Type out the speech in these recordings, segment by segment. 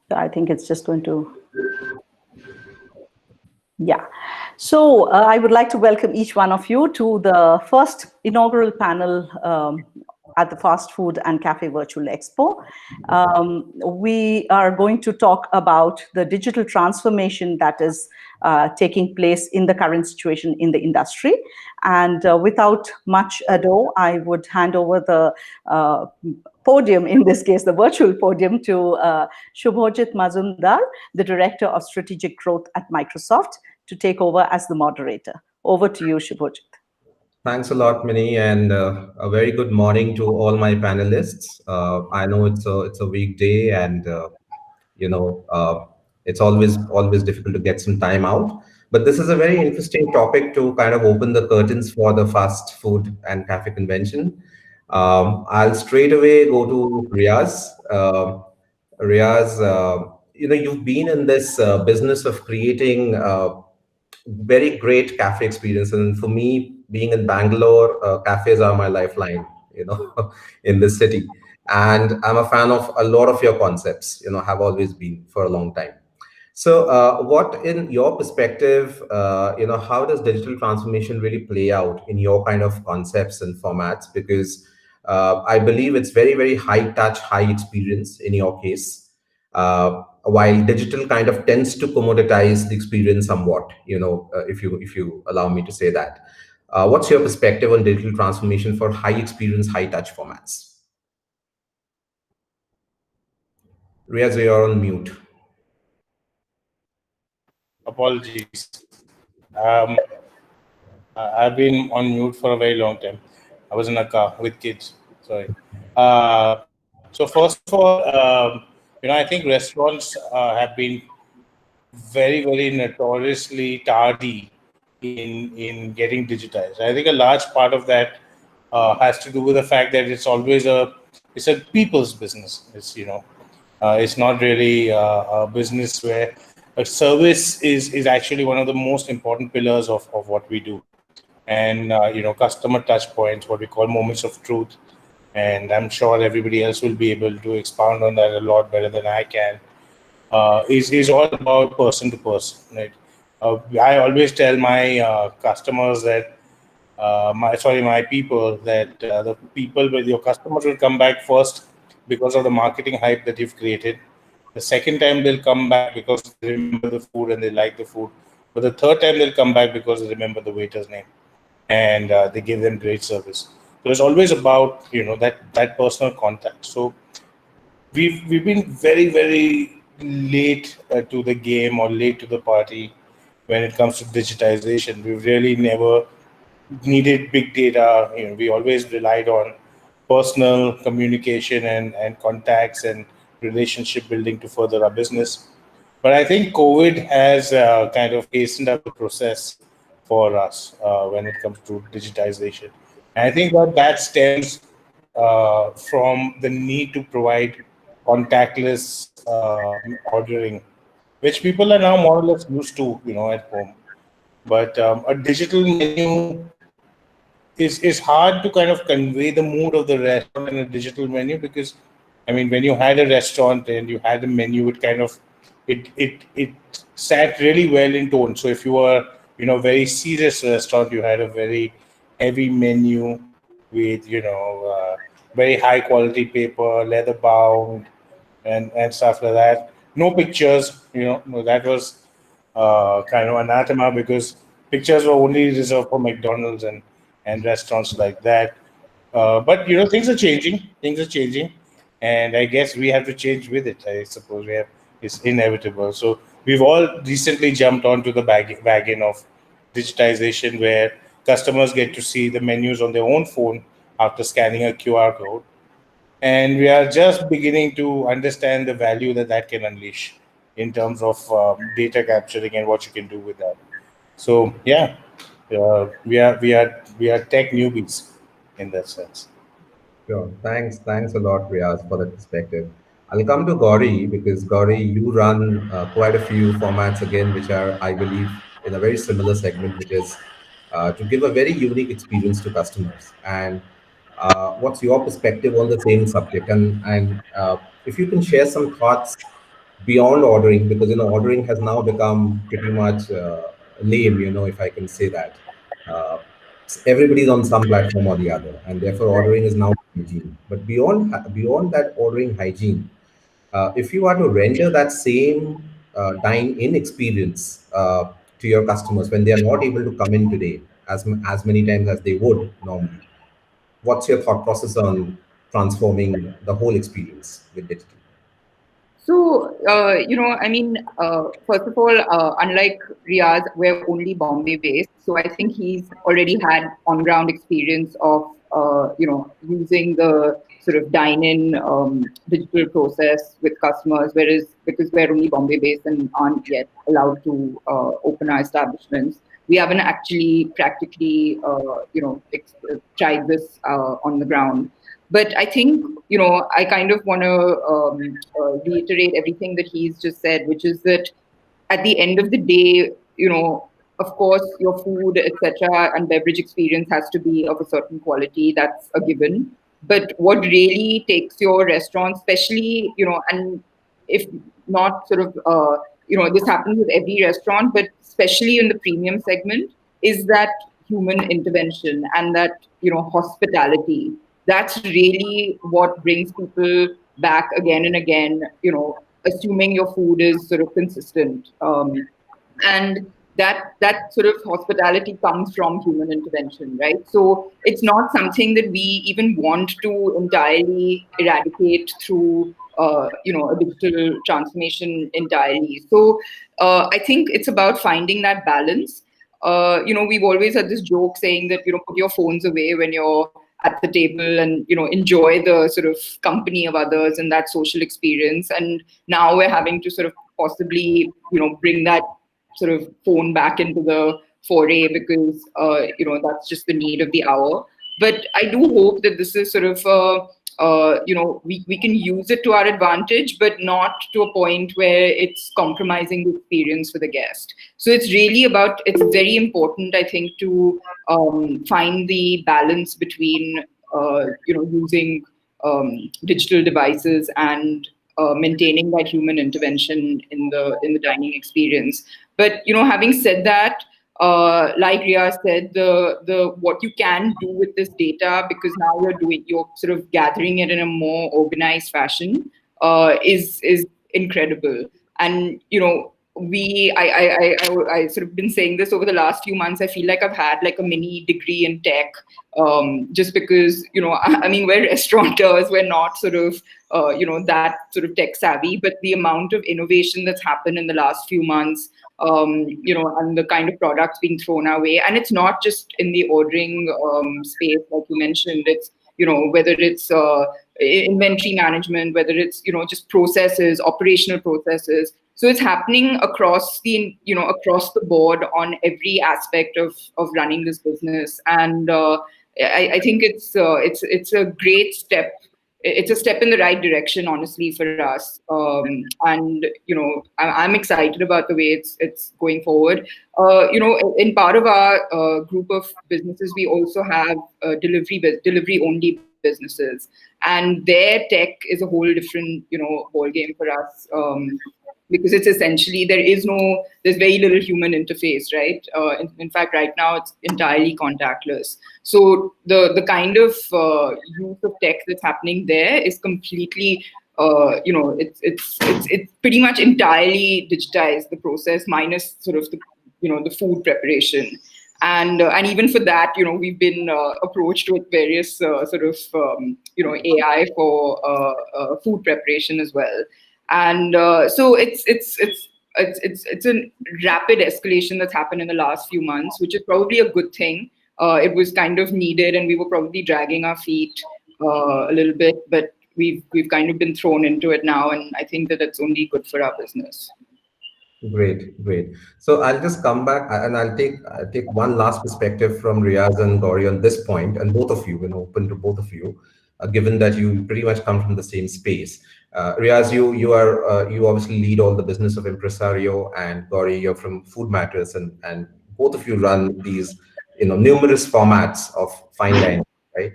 So I think it's just going to, yeah. So I would like to welcome each one of you to the first inaugural panel at the Fast Food and Cafe Virtual Expo. We are going to talk about the digital transformation that is taking place in the current situation in the industry. And without much ado, I would hand over the podium, in this case, the virtual podium, to Shubhojit Mazumdar, the Director of Strategic Growth at Microsoft, to take over as the moderator. Over to you, Shubhojit. Thanks a lot, Minnie, and a very good morning to all my panelists. I know it's a weekday, and you know it's always difficult to get some time out. But this is a very interesting topic to kind of open the curtains for the fast food and cafe convention. I'll straight away go to Riaz. Riaz, you've been in this business of creating very great cafe experience. And for me, being in Bangalore, cafes are my lifeline, in this city. And I'm a fan of a lot of your concepts, have always been for a long time. So, what, in your perspective, how does digital transformation really play out in your kind of concepts and formats? Because I believe it's very, very high touch, high experience in your case, while digital kind of tends to commoditize the experience somewhat. If you allow me to say that. What's your perspective on digital transformation for high experience, high touch formats? Riaz, you're on mute. Apologies. I've been on mute for a very long time. I was in a car with kids. Sorry. So first of all, I think restaurants have been very, very notoriously tardy in getting digitized. I think a large part of that has to do with the fact that it's a people's business. It's not really a business where a service is actually one of the most important pillars of what we do. And customer touch points, what we call moments of truth. And I'm sure everybody else will be able to expound on that a lot better than I can. Is all about person to person, right? I always tell my customers that my people that the people with your customers will come back first because of the marketing hype that you've created. The second time they'll come back because they remember the food and they like the food. But the third time they'll come back because they remember the waiter's name and they give them great service. So it's always about that personal contact. So we've been very, very late to the game or late to the party when it comes to digitization. We've really never needed big data. We always relied on personal communication and contacts and relationship building to further our business. But I think COVID has kind of hastened up the process for us when it comes to digitization. And I think that stems from the need to provide contactless ordering, which people are now more or less used to, at home. But a digital menu is hard to kind of convey the mood of the restaurant in a digital menu, because I mean, when you had a restaurant and you had a menu, it kind of it sat really well in tone. So if you were very serious restaurant, you had a very heavy menu with very high quality paper, leather bound, and stuff like that. No pictures, no, that was kind of anathema, because pictures were only reserved for McDonald's and restaurants like that. But things are changing. Things are changing, and I guess we have to change with it. I suppose it's inevitable. So we've all recently jumped onto the wagon of digitization, where customers get to see the menus on their own phone after scanning a QR code, and we are just beginning to understand the value that can unleash in terms of data capturing and what you can do with that. So yeah, we are tech newbies in that sense. Sure. Thanks a lot, Riaz, for that perspective. I'll come to Gauri, because Gauri, you run quite a few formats again, which are, I believe, in a very similar segment, which is to give a very unique experience to customers. And what's your perspective on the same subject? And if you can share some thoughts beyond ordering, because ordering has now become pretty much lame, if I can say that. uh, Everybody's on some platform or the other, and therefore ordering is now hygiene. But beyond that ordering hygiene, if you are to render that same dine-in experience to your customers when they are not able to come in today as many times as they would normally, what's your thought process on transforming the whole experience with digital? So, I mean, first of all, unlike Riaz, we're only Bombay based. So I think he's already had on ground experience of, using the sort of dine in digital process with customers, whereas because we're only Bombay based and aren't yet allowed to open our establishments, we haven't actually practically, tried this on the ground. But I think, I kind of want to reiterate everything that he's just said, which is that at the end of the day, of course, your food, etc., and beverage experience has to be of a certain quality. That's a given. But what really takes your restaurant, especially, and if not sort of, this happens with every restaurant, but especially in the premium segment, is that human intervention and that, hospitality. That's really what brings people back again and again, assuming your food is sort of consistent. And that sort of hospitality comes from human intervention, right? So it's not something that we even want to entirely eradicate through a digital transformation entirely. So I think it's about finding that balance. We've always had this joke saying that, put your phones away when you're at the table and, enjoy the sort of company of others and that social experience. And now we're having to sort of possibly, bring that sort of phone back into the foray because, that's just the need of the hour. But I do hope that this is sort of, we can use it to our advantage, but not to a point where it's compromising the experience for the guest. So it's very important, I think, to find the balance between, using digital devices and maintaining that human intervention in the dining experience. But having said that, like Ria said, the what you can do with this data, because now you're sort of gathering it in a more organized fashion, is incredible. And I sort of been saying this over the last few months. I feel like I've had like a mini degree in tech, just because I mean, we're restaurateurs, we're not sort of that sort of tech savvy, but the amount of innovation that's happened in the last few months, and the kind of products being thrown our way. And it's not just in the ordering space, like you mentioned. It's, whether it's inventory management, whether it's, just processes, operational processes. So it's happening across across the board on every aspect of running this business. And I think it's a great step. It's a step in the right direction, honestly, for us. And I'm excited about the way it's going forward. In part of our group of businesses, we also have delivery only businesses, and their tech is a whole different ball game for us. Because it's essentially there's very little human interface, right? In fact, right now it's entirely contactless. So the kind of use of tech that's happening there is completely, it's pretty much entirely digitized, the process, minus sort of the food preparation. And even for that, we've been approached with various sort of AI for food preparation as well. And so it's a rapid escalation that's happened in the last few months, which is probably a good thing. It was kind of needed, and we were probably dragging our feet a little bit, but we've kind of been thrown into it now, and I think that it's only good for our business. Great, great. So I'll just come back and I'll take one last perspective from Riaz and Gauri on this point, and both of you, open to both of you, given that you pretty much come from the same space. Riaz, you obviously lead all the business of Impresario, and Gauri, you're from Food Matters, and both of you run these numerous formats of fine dining, right?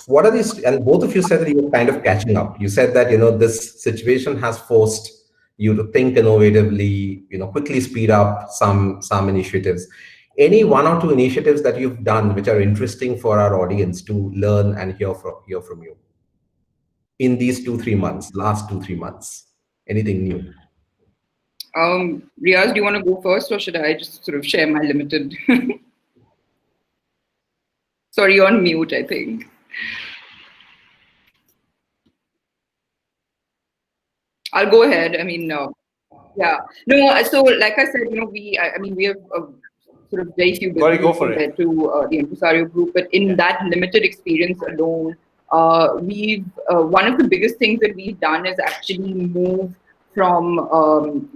what are these? And both of you said that you were kind of catching up. You said that this situation has forced you to think innovatively, quickly speed up some initiatives. Any one or two initiatives that you've done which are interesting for our audience to learn and hear from you in these 2 3 months, last 2 3 months? Anything new? Riaz, do you want to go first, or should I just sort of share my limited? Sorry, you're on mute, I think. I'll go ahead. I mean, yeah. No, so like I said, I mean, we have sort of very few Gauri, go businesses for it. compared to the Impresario group, but in that limited experience alone, we've one of the biggest things that we've done is actually move from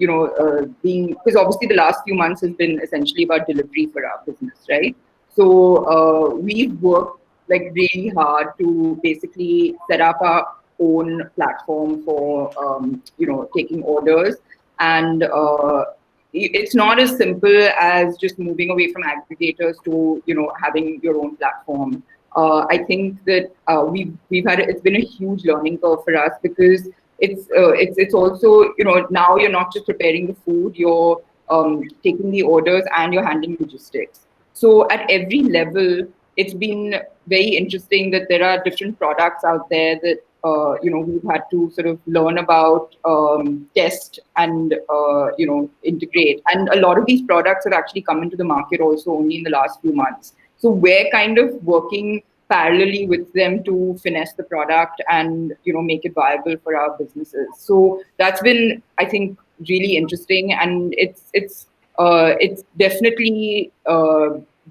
being, because obviously the last few months has been essentially about delivery for our business, right? So we've worked like really hard to basically set up our own platform for taking orders, and it's not as simple as just moving away from aggregators to having your own platform. I think that we've had it's been a huge learning curve for us, because it's also now you're not just preparing the food, you're taking the orders and you're handling logistics. So at every level, it's been very interesting that there are different products out there that we've had to sort of learn about, test, and integrate. And a lot of these products have actually come into the market also only in the last few months. So we're kind of working parallelly with them to finesse the product and make it viable for our businesses. So that's been, I think, really interesting, and it's definitely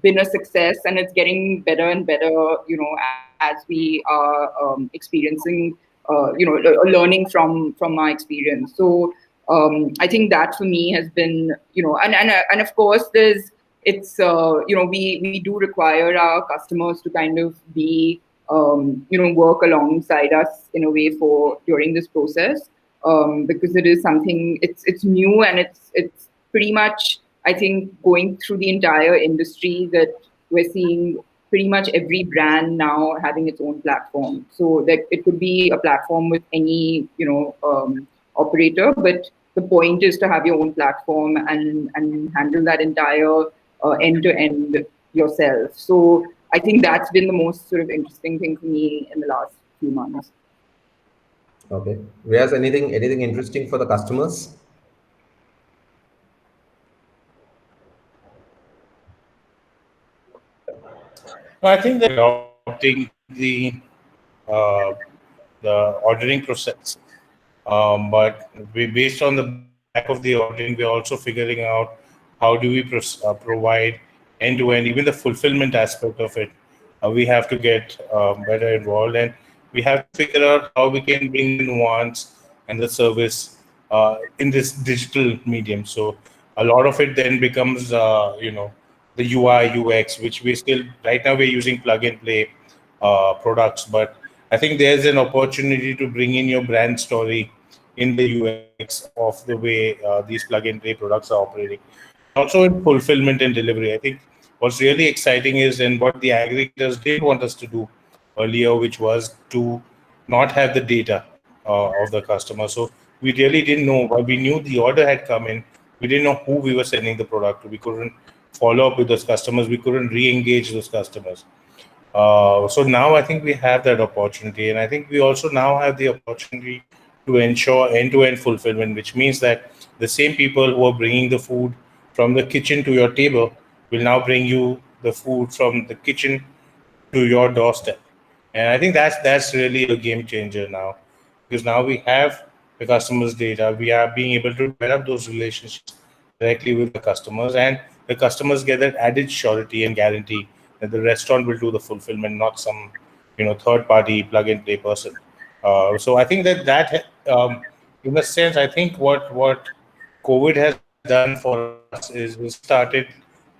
been a success, and it's getting better and better, as we are experiencing, learning from our experience. So I think that for me has been, and of course there's we do require our customers to kind of be work alongside us in a way for during this process, because it is something, it's new, and it's pretty much, I think, going through the entire industry, that we're seeing pretty much every brand now having its own platform. So that it could be a platform with any operator, but the point is to have your own platform and handle that entire end to end yourself. So I think that's been the most sort of interesting thing for me in the last few months. Okay. Riaz, anything interesting for the customers? No, I think they're adopting uh, the ordering process. But based on the back of the ordering, we're also figuring out how do we provide end-to-end, even the fulfillment aspect of it. We have to get better involved, and we have to figure out how we can bring the nuance and the service in this digital medium. So a lot of it then becomes, the UI UX, which we still right now we're using plug and play products, but I think there's an opportunity to bring in your brand story in the UX of the way these plug and play products are operating, and also in fulfillment and delivery. I think what's really exciting is, and what the aggregators didn't want us to do earlier, which was to not have the data of the customer. So we really didn't know. While we knew the order had come in, we didn't know who we were sending the product to. We couldn't follow up with those customers. We couldn't re-engage those customers. So now I think we have that opportunity, and I think we also now have the opportunity to ensure end-to-end fulfillment, which means that the same people who are bringing the food from the kitchen to your table will now bring you the food from the kitchen to your doorstep. And I think that's really a game changer now, because now we have the customers' data. We are being able to develop those relationships directly with the customers, and the customers get that added surety and guarantee that the restaurant will do the fulfillment, not some third-party plug-and-play person. So I think in a sense, I think what COVID has done for us is we started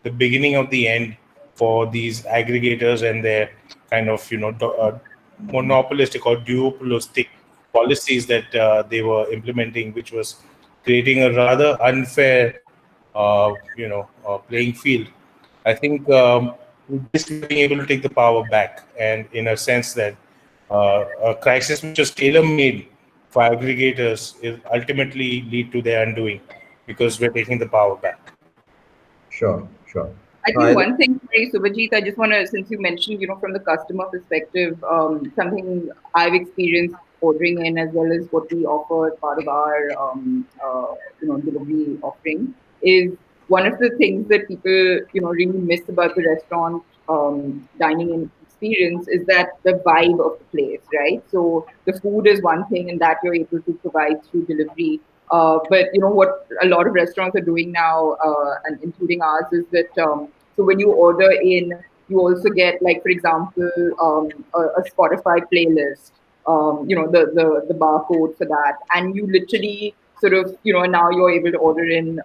the beginning of the end for these aggregators and their kind of monopolistic or duopolistic policies that they were implementing, which was creating a rather unfair playing field. I think this we are being able to take the power back, and in a sense that a crisis which was tailor-made for aggregators is ultimately lead to their undoing because we're taking the power back. Sure, sure. I No, think one thing, sorry, Subhajit, I just want to, since you mentioned, from the customer perspective, something I've experienced ordering in as well as what we offer as part of our, delivery offering is one of the things that people, really miss about the restaurant dining in experience is that the vibe of the place, right? So the food is one thing, and that you're able to provide through delivery. But what a lot of restaurants are doing now, and including ours, is that so when you order in, you also get, like, for example, a Spotify playlist. The barcode for that, and you literally sort of now you're able to order in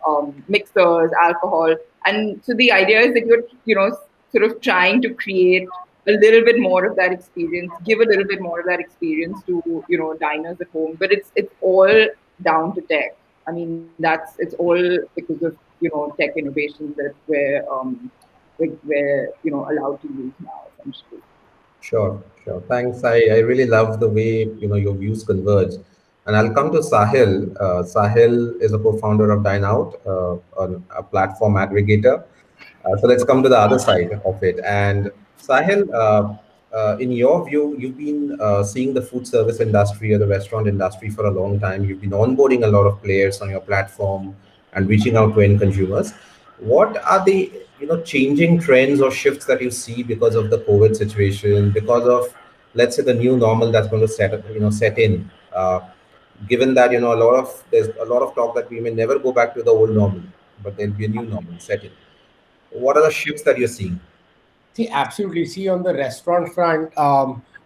mixers, alcohol, and so the idea is that you're sort of trying to create a little bit more of that experience, give a little bit more of that experience to diners at home. But it's all down to tech. I mean, it's all because of tech innovations that we're allowed to use now, essentially. sure, sure. Thanks. I really love the way your views converge. And I'll come to Sahil. Sahil is a co-founder of Dine Out, a platform aggregator. So let's come to the other side of it. And Sahil, in your view, you've been seeing the food service industry or the restaurant industry for a long time. You've been onboarding a lot of players on your platform and reaching out to end consumers. What are the changing trends or shifts that you see because of the COVID situation, because of, let's say, the new normal that's going to set in? Given that there's a lot of talk that we may never go back to the old normal, but there'll be a new normal set in. What are the shifts that you're seeing? See, absolutely. See, on the restaurant front,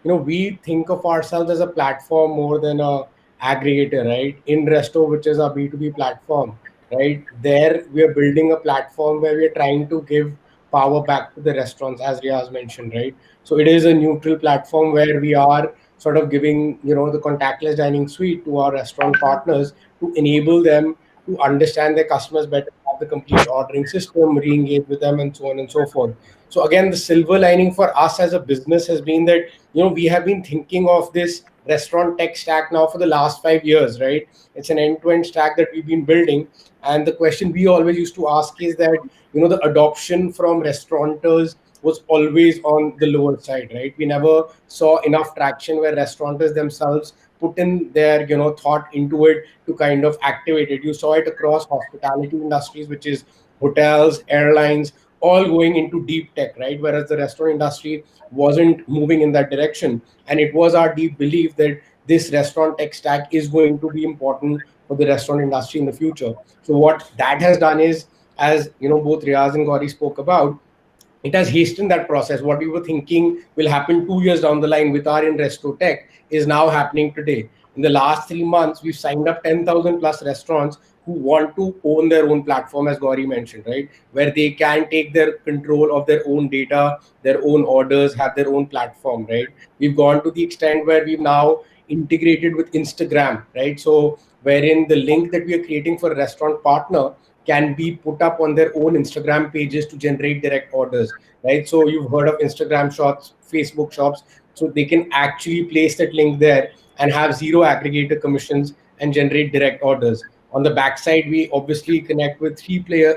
we think of ourselves as a platform more than a aggregator, right? In Resto, which is our B2B platform, right? There, we are building a platform where we are trying to give power back to the restaurants, as Riaz mentioned, right? So it is a neutral platform where we are sort of giving, the contactless dining suite to our restaurant partners to enable them to understand their customers better, have the complete ordering system, re-engage with them, and so on and so forth. So again, the silver lining for us as a business has been that we have been thinking of this restaurant tech stack now for the last 5 years, right? It's an end-to-end stack that we've been building, and the question we always used to ask is that the adoption from restaurateurs was always on the lower side, right? We never saw enough traction where restaurateurs themselves put in their thought into it to kind of activate it. You saw it across hospitality industries, which is hotels, airlines, all going into deep tech, right? Whereas the restaurant industry wasn't moving in that direction. And it was our deep belief that this restaurant tech stack is going to be important for the restaurant industry in the future. So what that has done is, as both Riaz and Gauri spoke about, it has hastened that process. What we were thinking will happen 2 years down the line with our Resto Tech is now happening today. In the last 3 months, we've signed up 10,000 plus restaurants who want to own their own platform, as Gauri mentioned, right? Where they can take their control of their own data, their own orders, have their own platform, right? We've gone to the extent where we've now integrated with Instagram, right? So wherein the link that we are creating for a restaurant partner can be put up on their own Instagram pages to generate direct orders, right? So you've heard of Instagram shops, Facebook shops. So they can actually place that link there and have zero aggregator commissions and generate direct orders. On the backside, we obviously connect with three PL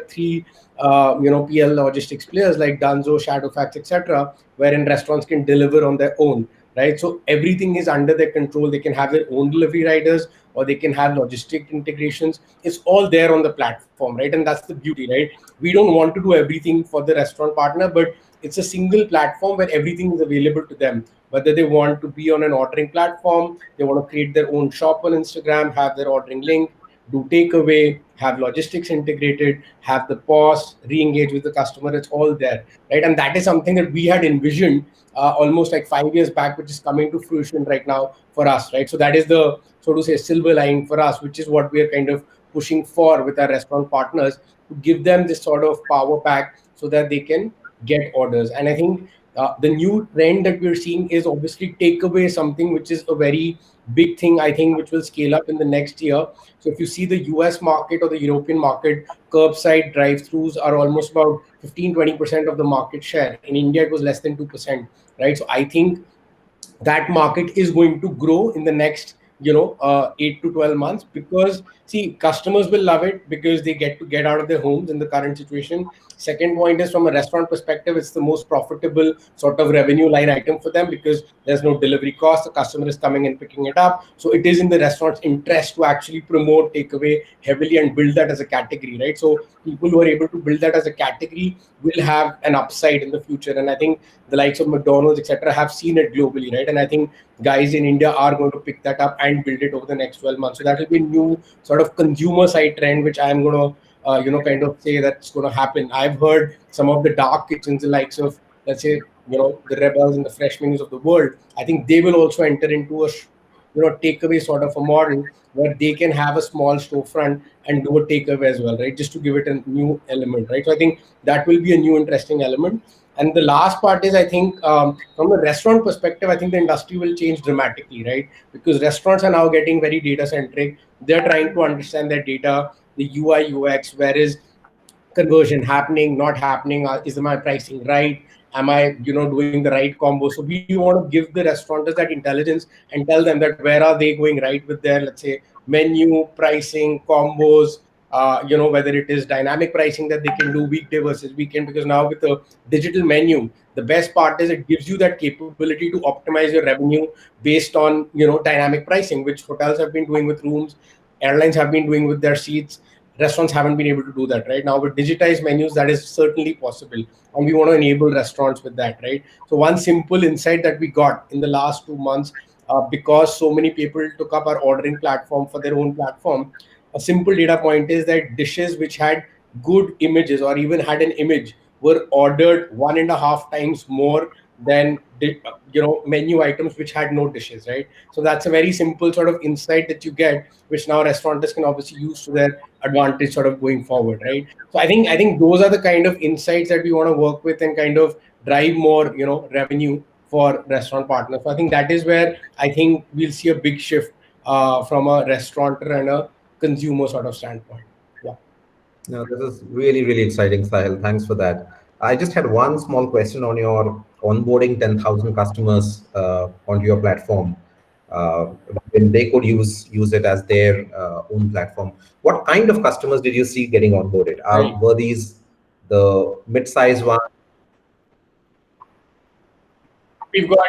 logistics players like Dunzo, Shadowfax, etc., wherein restaurants can deliver on their own, right? So everything is under their control. They can have their own delivery riders, or they can have logistic integrations. It's all there on the platform, right? And that's the beauty, right? We don't want to do everything for the restaurant partner, but it's a single platform where everything is available to them. Whether they want to be on an ordering platform, they want to create their own shop on Instagram, have their ordering link, do takeaway, have logistics integrated, have the POS, re-engage with the customer. It's all there, right? And that is something that we had envisioned almost like 5 years back, which is coming to fruition right now for us, right? So that is the, so to say, silver line for us, which is what we are kind of pushing for with our restaurant partners, to give them this sort of power pack so that they can get orders. And I think The new trend that we're seeing is obviously takeaway, something which is a very big thing, I think, which will scale up in the next year. So if you see the US market or the European market, curbside drive-throughs are almost about 15-20% of the market share. In India, it was less than 2%, right? So I think that market is going to grow in the next 8 to 12 months, because see, customers will love it because they get to get out of their homes in the current situation. Second point is, from a restaurant perspective, it's the most profitable sort of revenue line item for them, because there's no delivery cost, the customer is coming and picking it up. So it is in the restaurant's interest to actually promote takeaway heavily and build that as a category, right? So people who are able to build that as a category will have an upside in the future. And I think the likes of McDonald's, etc., have seen it globally, right? And I think guys in India are going to pick that up and build it over the next 12 months. So that will be a new sort of consumer side trend, which I'm going to, kind of say that's going to happen. I've heard some of the dark kitchens, the likes of, let's say, the Rebels and the Fresh Menus of the world. I think they will also enter into a takeaway sort of a model, where they can have a small storefront and do a takeaway as well, right? Just to give it a new element, right? So I think that will be a new interesting element. And the last part is, I think, from the restaurant perspective, I think the industry will change dramatically, right? Because restaurants are now getting very data centric. They're trying to understand their data, the UI, UX, where is conversion happening, not happening, is my pricing right, am I doing the right combo. So we want to give the restaurateurs that intelligence and tell them that where are they going right with their, let's say, menu pricing combos, whether it is dynamic pricing that they can do weekday versus weekend. Because now with the digital menu, the best part is it gives you that capability to optimize your revenue based on dynamic pricing, which hotels have been doing with rooms, airlines have been doing with their seats. Restaurants haven't been able to do that. Right now with digitized menus, that is certainly possible, and we want to enable restaurants with that, right? So one simple insight that we got in the last 2 months, because so many people took up our ordering platform for their own platform, a simple data point is that dishes which had good images or even had an image were ordered 1.5 times more than menu items which had no dishes, right? So that's a very simple sort of insight that you get, which now restaurateurs can obviously use to their advantage sort of going forward, right? So I think those are the kind of insights that we want to work with and kind of drive more revenue for restaurant partners. So I think that is where I think we'll see a big shift from a restaurateur and a consumer sort of standpoint. Yeah. No, this is really, really exciting, Sahil. Thanks for that. I just had one small question on your onboarding 10,000 customers onto your platform. When they could use it as their own platform. What kind of customers did you see getting onboarded? Right. Were these the mid-sized ones? We've got,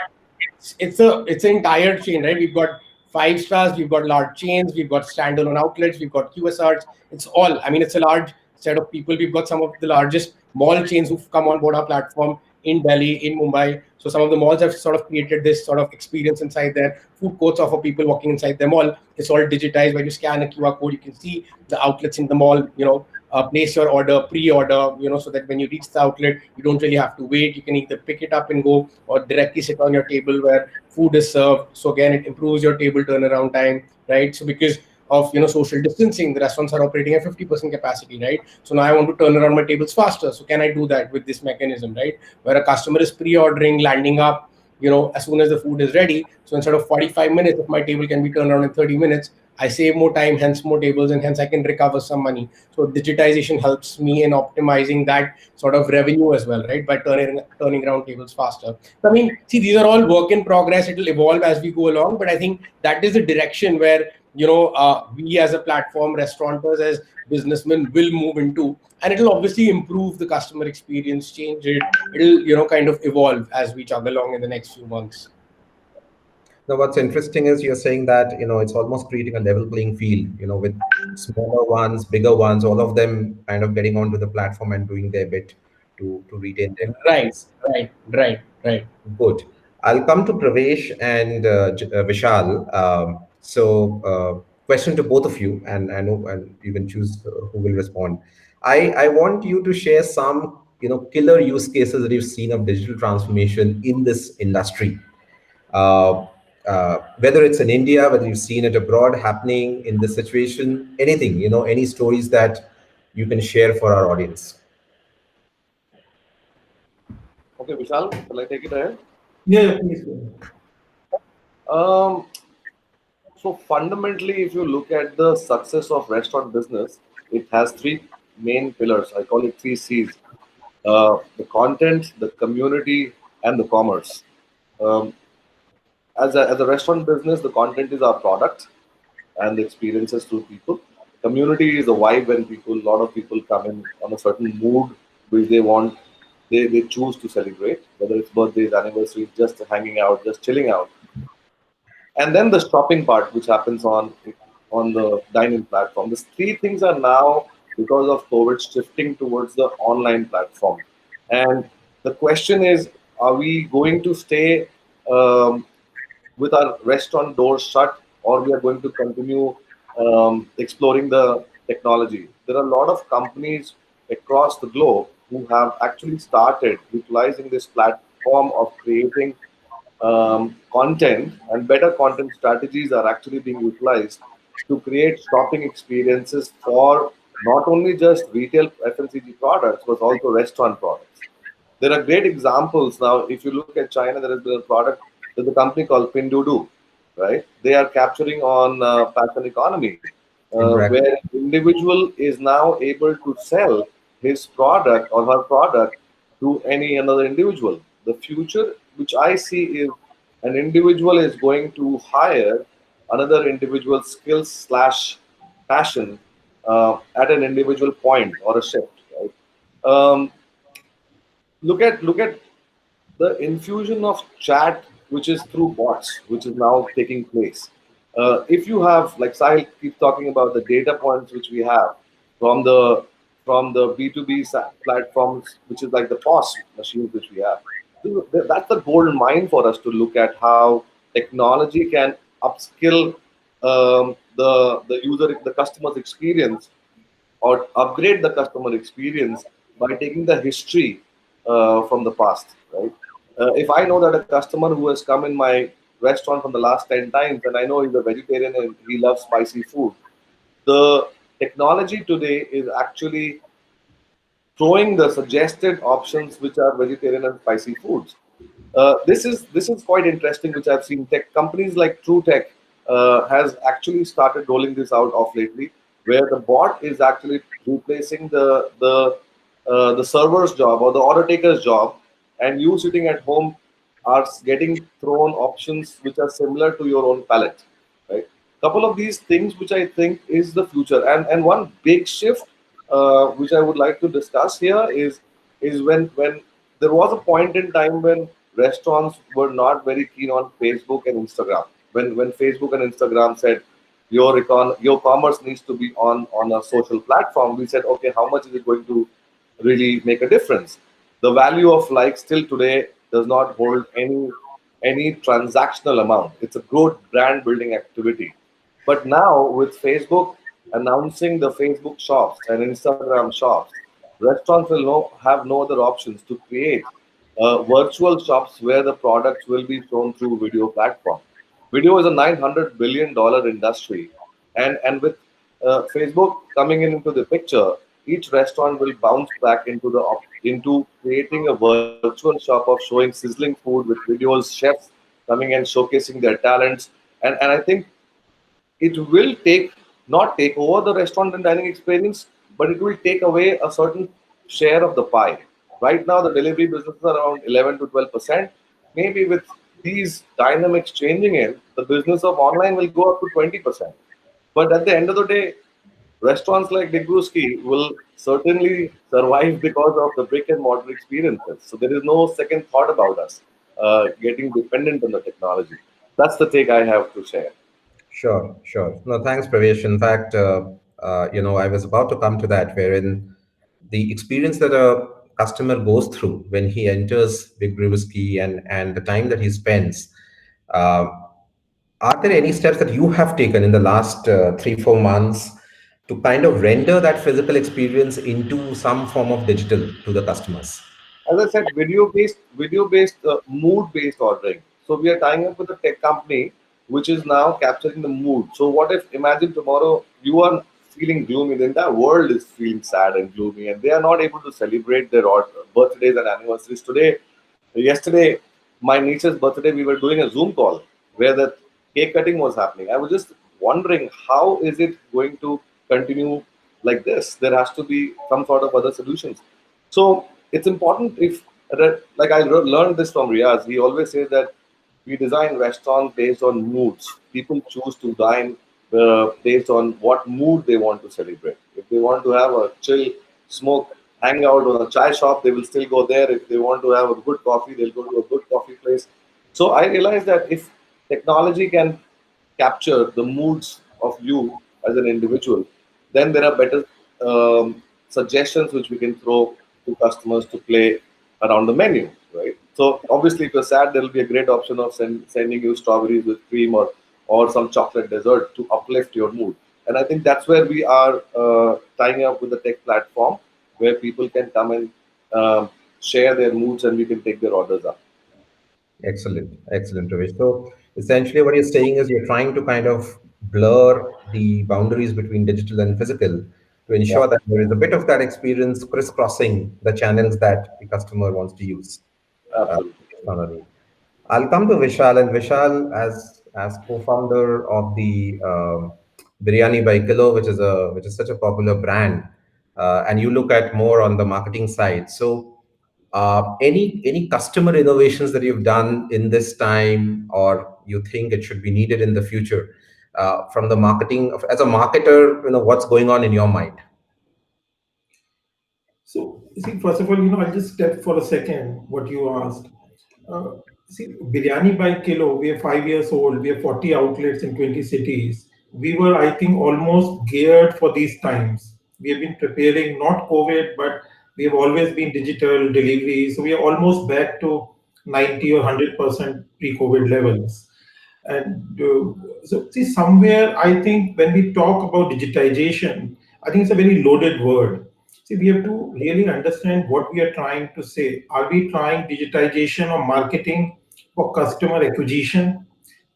it's an entire chain, right? We've got 5 stars, we've got large chains, we've got standalone outlets, we've got QSRs. It's all, I mean, it's a large set of people. We've got some of the largest mall chains who've come on board our platform in Delhi, in Mumbai. So some of the malls have sort of created this sort of experience inside their food courts of people walking inside their mall. It's all digitized. When you scan a QR code, you can see the outlets in the mall, place your order, pre-order, so that when you reach the outlet, you don't really have to wait. You can either pick it up and go or directly sit on your table where food is served. So again, it improves your table turnaround time, right? So because of social distancing, the restaurants are operating at 50% capacity, right? So now I want to turn around my tables faster. So can I do that with this mechanism, right? Where a customer is pre-ordering, landing up, as soon as the food is ready. So instead of 45 minutes, if my table can be turned around in 30 minutes, I save more time, hence more tables, and hence I can recover some money. So digitization helps me in optimizing that sort of revenue as well, right? By turning around tables faster. So, I mean, see, these are all work in progress. It will evolve as we go along, but I think that is the direction where we as a platform, restaurateurs as businessmen, will move into, and it'll obviously improve the customer experience, change it. It'll kind of evolve as we chug along in the next few months. Now, what's interesting is you're saying that, it's almost creating a level playing field, with smaller ones, bigger ones, all of them kind of getting onto the platform and doing their bit to retain their Right, clients. right. Good. I'll come to Pravesh and Vishal. Question to both of you, and I know, and you can choose who will respond. I want you to share some, killer use cases that you've seen of digital transformation in this industry. Uh, whether it's in India, whether you've seen it abroad happening in this situation, anything, any stories that you can share for our audience. Okay, Vishal, shall I take it ahead? Yeah, please go ahead. Um, so fundamentally, if you look at the success of restaurant business, it has three main pillars. I call it three C's: the content, the community, and the commerce. Um, as a restaurant business, the content is our product and the experiences to people. Community is the vibe when a lot of people come in on a certain mood which they want, they choose to celebrate, whether it's birthdays, anniversaries, just hanging out, just chilling out. And then the shopping part, which happens on the dining platform. These three things are now, because of COVID, shifting towards the online platform. And the question is, are we going to stay with our restaurant doors shut, or we are going to continue exploring the technology? There are a lot of companies across the globe who have actually started utilizing this platform of creating content, and better content strategies are actually being utilized to create shopping experiences for not only just retail FMCG products but also restaurant products. There are great examples now. If you look at China, there has been a product, there's a company called Pinduoduo, right? They are capturing on passion economy, Exactly. where individual is now able to sell his product or her product to any another individual. The future, which I see, is an individual is going to hire another individual skills slash passion at an individual point or a shift, right? Um, look at the infusion of chat, which is through bots, which is now taking place. If you have, like Sahil keeps talking about the data points which we have from the B2B platforms, which is like the POS machines which we have. That's the gold mine for us to look at how technology can upskill the user, the customer's experience, or upgrade the customer experience by taking the history from the past, right? If I know that a customer who has come in my restaurant from the last 10 times and I know he's a vegetarian and he loves spicy food, the technology today is actually throwing the suggested options which are vegetarian and spicy foods. This is quite interesting, which I've seen. Tech companies like True Tech has actually started rolling this out of lately, where the bot is actually replacing the server's job or the order taker's job, and you sitting at home are getting thrown options which are similar to your own palate, right? Couple of these things which I think is the future, and one big shift which I would like to discuss here is when there was a point in time when restaurants were not very keen on Facebook and Instagram. When Facebook and Instagram said your commerce needs to be on a social platform, we said, okay, how much is it going to really make a difference? The value of likes still today does not hold any transactional amount. It's a good brand building activity. But now with Facebook announcing the Facebook shops and Instagram shops, restaurants will have no other options to create virtual shops where the products will be shown through video platform. Video is a $900 billion industry, and with Facebook coming into the picture, each restaurant will bounce back into creating a virtual shop of showing sizzling food with videos, chefs coming and showcasing their talents, and I think it will not take over the restaurant and dining experience, but it will take away a certain share of the pie. Right now, the delivery business is around 11 to 12%. Maybe with these dynamics changing in, the business of online will go up to 20%. But at the end of the day, restaurants like Big Brewski will certainly survive because of the brick and mortar experiences. So there is no second thought about us getting dependent on the technology. That's the take I have to share. Sure, sure. No, thanks, Pravesh. In fact, I was about to come to that, wherein the experience that a customer goes through when he enters Big Brewski and the time that he spends. Uh, are there any steps that you have taken in the last 3, 4 months to kind of render that physical experience into some form of digital to the customers? As I said, video based, mood based ordering. So we are tying up with a tech company which is now capturing the mood. So what if, imagine tomorrow you are feeling gloomy, the entire world is feeling sad and gloomy, and they are not able to celebrate their birthdays and anniversaries today. Yesterday, my niece's birthday, we were doing a Zoom call where the cake cutting was happening. I was just wondering, how is it going to continue like this? There has to be some sort of other solutions. So it's important if, like I learned this from Riaz, he always says that we design restaurants based on moods. People choose to dine based on what mood they want to celebrate. If they want to have a chill, smoke, hang out on a chai shop, they will still go there. If they want to have a good coffee, they'll go to a good coffee place. So I realized that if technology can capture the moods of you as an individual, then there are better suggestions which we can throw to customers to play around the menu, right? So obviously, if you're sad, there will be a great option of sending you strawberries with cream or some chocolate dessert to uplift your mood. And I think that's where we are tying up with the tech platform, where people can come and share their moods, and we can take their orders up. Excellent, excellent, Ravish. So essentially, what you're saying is you're trying to kind of blur the boundaries between digital and physical to Yeah, ensure that there is a bit of that experience crisscrossing the channels that the customer wants to use. absolutely. Based on a need. I'll come to Vishal, and Vishal, as co-founder of the Biryani by Kilo, which is such a popular brand, and you look at more on the marketing side. So, any customer innovations that you've done in this time, or you think it should be needed in the future, from the marketing as a marketer, what's going on in your mind? So, see, first of all, I'll just step for a second what you asked. Uh, See, biryani by kilo, we are 5 years old, we have 40 outlets in 20 cities. We were, I think, almost geared for these times. We have been preparing, not COVID, but we have always been digital delivery. So we are almost back to 90 or 100% pre-COVID levels. And so, see, somewhere I think when we talk about digitization, I think it's a very loaded word. See, we have to really understand what we are trying to say. Are we trying digitization or marketing for customer acquisition?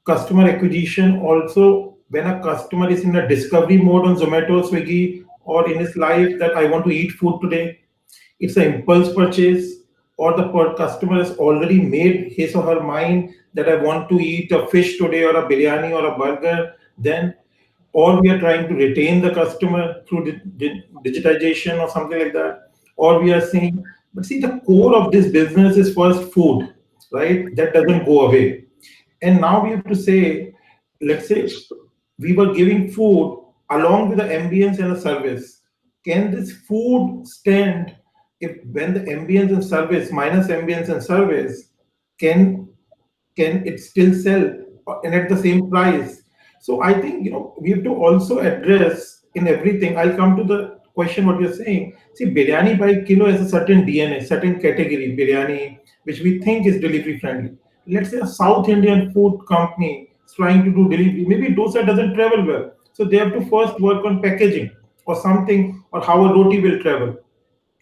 Customer acquisition also when a customer is in a discovery mode on Zomato, Swiggy, or in his life that I want to eat food today. It's an impulse purchase, or the customer has already made his or her mind that I want to eat a fish today, or a biryani, or a burger. Then, or we are trying to retain the customer through digitization or something like that, or we are saying, but see, the core of this business is first food, right? That doesn't go away. And now we have to say, let's say we were giving food along with the ambience and the service. Can this food stand if when the ambience and service minus ambience and service can can it still sell and at the same price? So I think we have to also address in everything. I'll come to the question what you're saying. See, biryani by kilo has a certain DNA, certain category biryani, which we think is delivery friendly. Let's say a South Indian food company is trying to do delivery. Maybe dosa doesn't travel well, so they have to first work on packaging or something, or how a roti will travel.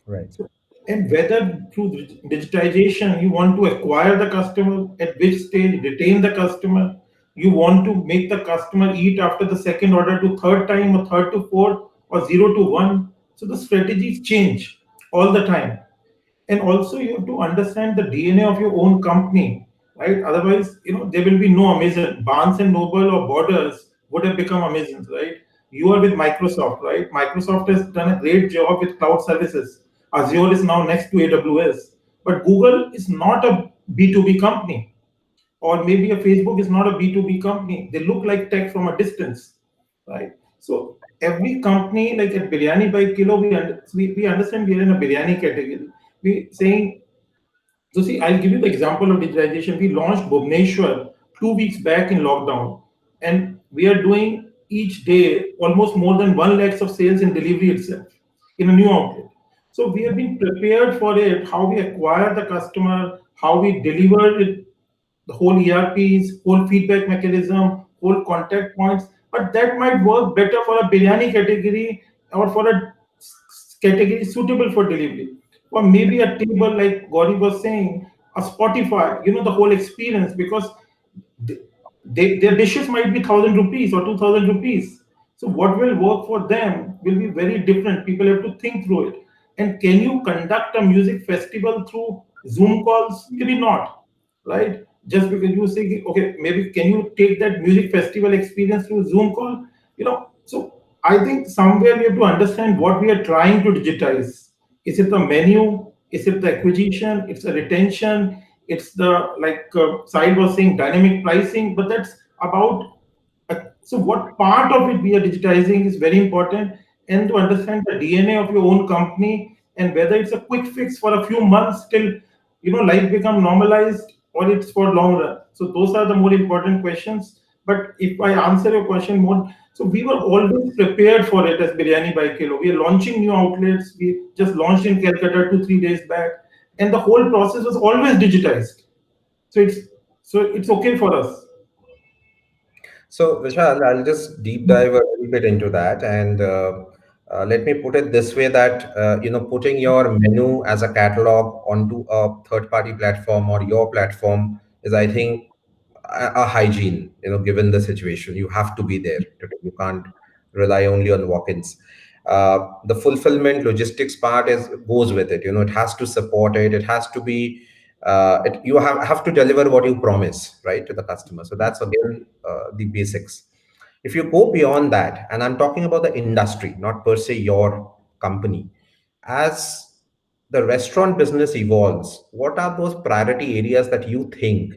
Right. So, and whether through digitization you want to acquire the customer, at which stage retain the customer, you want to make the customer eat after the second order to third time, or third to fourth, or 0 to 1. So the strategies change all the time. And also you have to understand the DNA of your own company, right? Otherwise, there will be no Amazon. Barnes and Noble or Borders would have become Amazons, right? You are with Microsoft, right? Microsoft has done a great job with cloud services. Azure is now next to AWS, but Google is not a B2B company, or maybe a Facebook is not a B2B company. They look like tech from a distance, right? So every company, like at Biryani by Kilo, we understand we are in a biryani category. We saying, so see, I'll give you the example of digitalization. We launched Bhubaneswar 2 weeks back in lockdown, and we are doing each day almost more than 1 lakhs of sales in delivery itself in a new outlet. So we have been prepared for it, how we acquire the customer, how we deliver it, the whole ERPs, whole feedback mechanism, whole contact points. But that might work better for a biryani category, or for a category suitable for delivery. Or maybe a table like Gauri was saying, a Spotify, the whole experience, because their dishes might be 1,000 rupees or 2,000 rupees. So what will work for them will be very different. People have to think through it. And can you conduct a music festival through Zoom calls, maybe not, right? Just because you say, okay, maybe can you take that music festival experience through Zoom call? So I think somewhere we have to understand what we are trying to digitize. Is it the menu? Is it the acquisition? It's a retention. It's the, like Sahil was saying, dynamic pricing. But that's about, so what part of it we are digitizing is very important, and to understand the DNA of your own company, and whether it's a quick fix for a few months till life become normalized, or it's for long run. So those are the more important questions. But if I answer your question more, so we were always prepared for it as Biryani by Kilo. We are launching new outlets. We just launched in Calcutta 2 3 days back, and the whole process was always digitized. So it's okay for us. So, Vishal, I'll just deep dive a little bit into that, and let me put it this way: that putting your menu as a catalog onto a third-party platform or your platform is, I think, a hygiene. Given the situation, you have to be there. You can't rely only on walk-ins. The fulfillment logistics part is goes with it. It has to support it. It has to be. You have to deliver what you promise, right, to the customer. So that's again the basics. If you go beyond that, and I'm talking about the industry, not per se your company, as the restaurant business evolves, what are those priority areas that you think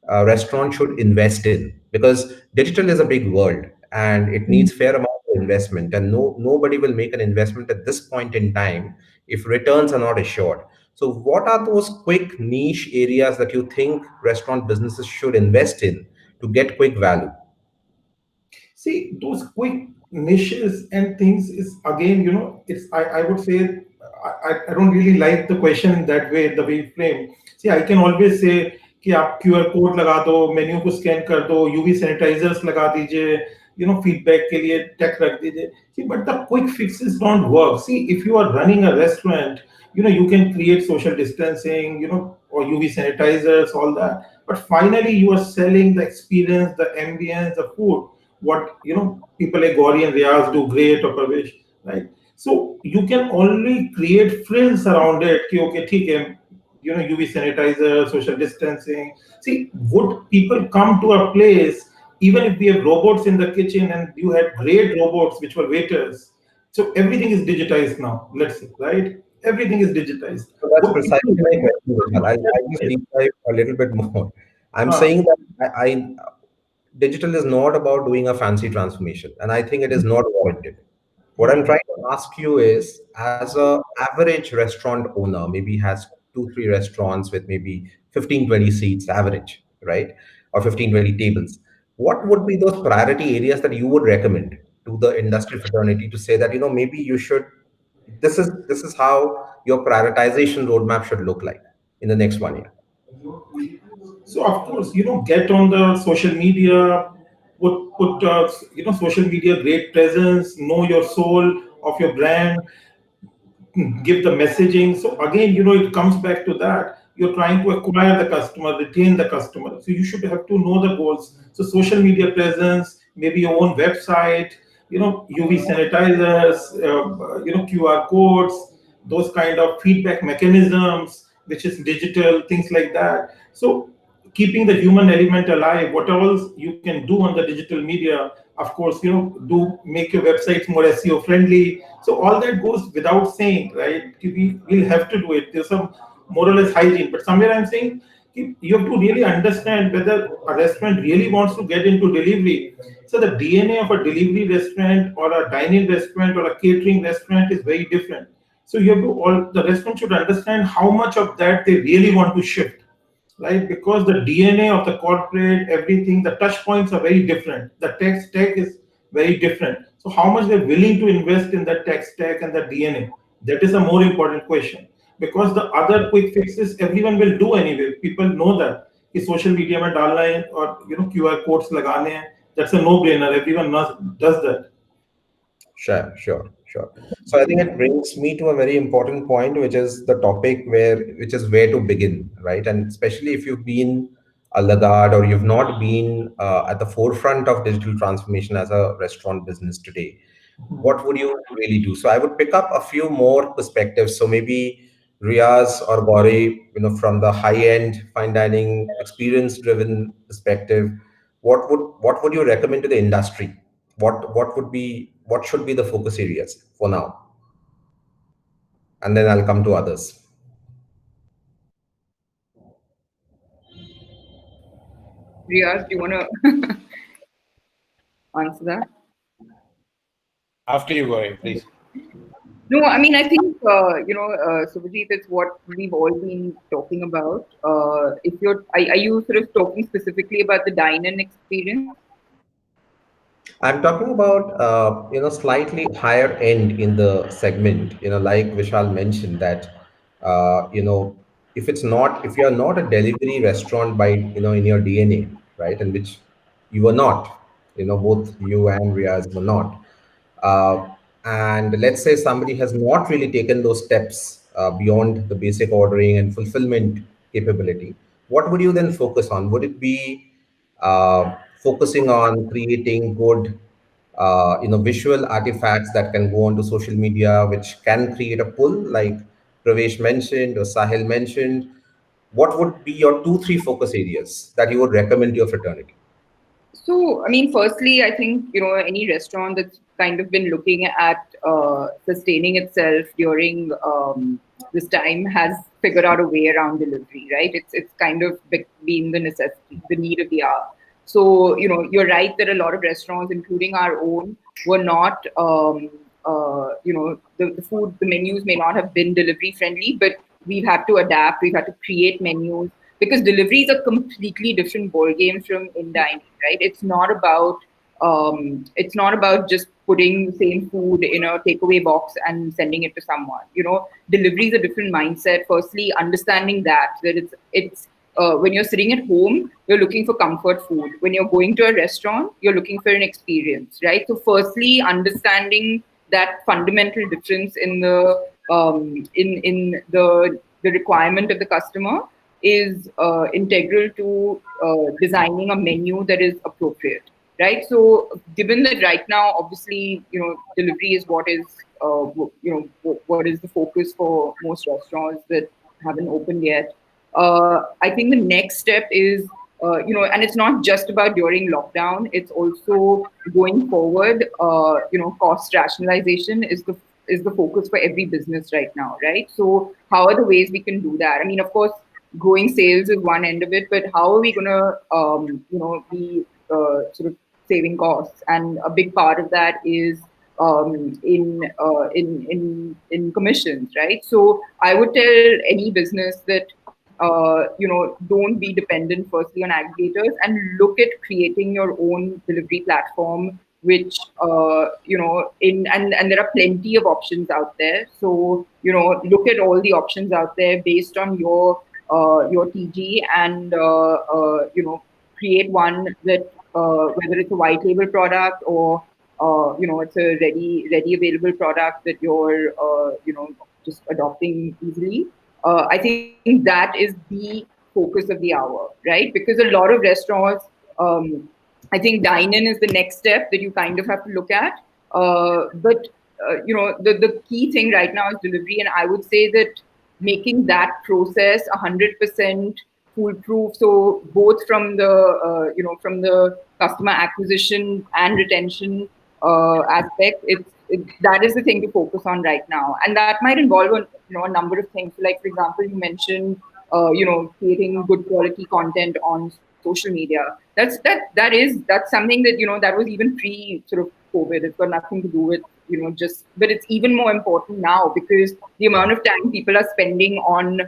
restaurants should invest in? Because digital is a big world and it needs fair amount of investment, and nobody will make an investment at this point in time if returns are not assured. So what are those quick niche areas that you think restaurant businesses should invest in to get quick value? See, those quick niches and things is again, I would say, I don't really like the question in that way, the way you frame. See, I can always say कि आप QR code लगा दो, menu को scan कर दो, UV sanitisers लगा दीजिए, feedback के लिए टेक रख दीजिए. See, but the quick fixes don't work. See, if you are running a restaurant, you can create social distancing, or UV sanitizers, all that. But finally, you are selling the experience, the ambience, the food, what people like Gauri and Riaz do great, or Pravesh, right? So you can only create frills around it. कि, okay, ठीक है, UV sanitizer, social distancing. See, would people come to a place even if we have robots in the kitchen and you had great robots which were waiters? So everything is digitized now. Let's say, right? Everything is digitized. So that's Would precisely my people? question, Vishal. I'll just deep dive a little bit more. I'm Uh, saying that digital is not about doing a fancy transformation, and I think it is not warranted. What I'm trying to ask you is, as a average restaurant owner, maybe has 2 3 restaurants with maybe 15 20 seats average, right, or 15 20 tables, what would be those priority areas that you would recommend to the industry fraternity to say that maybe you should, this is how your prioritization roadmap should look like in the next 1 year? So of course, get on the social media, put social media great presence, know your soul of your brand, give the messaging. So again, it comes back to that. You're trying to acquire the customer, retain the customer. So you should have to know the goals. So social media presence, maybe your own website, UV sanitizers, QR codes, those kind of feedback mechanisms, which is digital, things like that. So keeping the human element alive, what else you can do on the digital media. Of course, do make your websites more SEO friendly. So all that goes without saying, right? We will have to do it. There's some more or less hygiene, but somewhere I'm saying you have to really understand whether a restaurant really wants to get into delivery. So the DNA of a delivery restaurant or a dining restaurant or a catering restaurant is very different. So you have to, all the restaurant should understand how much of that they really want to shift, right? Because the DNA of the corporate, everything, the touch points are very different. The tech stack is very different. So how much they're willing to invest in that tech stack and the DNA, that is a more important question. Because the other quick fixes everyone will do anyway. People know that कि social media में डालना है और QR codes लगाने हैं. That's a no-brainer. Everyone does that. Sure, sure, sure. So I think it brings me to a very important point, which is the topic which is where to begin, right? And especially if you've been a laggard or you've not been at the forefront of digital transformation as a restaurant business today, what would you really do? So I would pick up a few more perspectives. So maybe Riaz or Gauri, from the high-end fine dining, experience-driven perspective, what would you recommend to the industry? What should be the focus areas for now? And then I'll come to others. Riyaz, do you want to answer that? After you, Gauri, please. No, I mean, I think, Subhajit, it's what we've all been talking about. Are you sort of talking specifically about the dine-in experience? I'm talking about slightly higher end in the segment. Like Vishal mentioned that if you're not a delivery restaurant by in your DNA, right, and which you are not, both you and Riaz were not. Uh, and let's say somebody has not really taken those steps beyond the basic ordering and fulfillment capability. What would you then focus on? Would it be focusing on creating good visual artifacts that can go onto social media, which can create a pull, like Pravesh mentioned or Sahil mentioned? What would be your 2 3 focus areas that you would recommend to your fraternity? So, I mean, firstly, I think, any restaurant that's kind of been looking at sustaining itself during this time has figured out a way around delivery, right? It's kind of been the necessity, the need of the hour. So, you're right that a lot of restaurants, including our own, were not, the food, the menus may not have been delivery friendly, but we've had to adapt, we've had to create menus because delivery is a completely different ball game from in dining, right? It's not about just putting the same food in a takeaway box and sending it to someone. Delivery is a different mindset. Firstly, understanding that it's when you're sitting at home, you're looking for comfort food. When you're going to a restaurant, you're looking for an experience, right? So, firstly, understanding that fundamental difference in the requirement of the customer is integral to designing a menu that is appropriate, right? So, given that right now, obviously, delivery is what is the focus for most restaurants that haven't opened yet. I think the next step is, and it's not just about during lockdown. It's also going forward. Cost rationalization is the focus for every business right now, right? So how are the ways we can do that? I mean, of course, growing sales is one end of it, but how are we going to, be sort of saving costs? And a big part of that is in commissions, right? So I would tell any business that don't be dependent firstly on aggregators and look at creating your own delivery platform, which and there are plenty of options out there. So look at all the options out there based on your TG and create one that whether it's a white label product or it's a ready available product that you're just adopting easily. I think that is the focus of the hour, right? Because a lot of restaurants, I think dine-in is the next step that you kind of have to look at. But the key thing right now is delivery, and I would say that making that process 100% foolproof. So both from the from the customer acquisition and retention aspect, that is the thing to focus on right now, and that might involve a number of things. Like for example, you mentioned creating good quality content on social media. That's something that that was even pre sort of COVID. It's got nothing to do with but it's even more important now because the amount of time people are spending on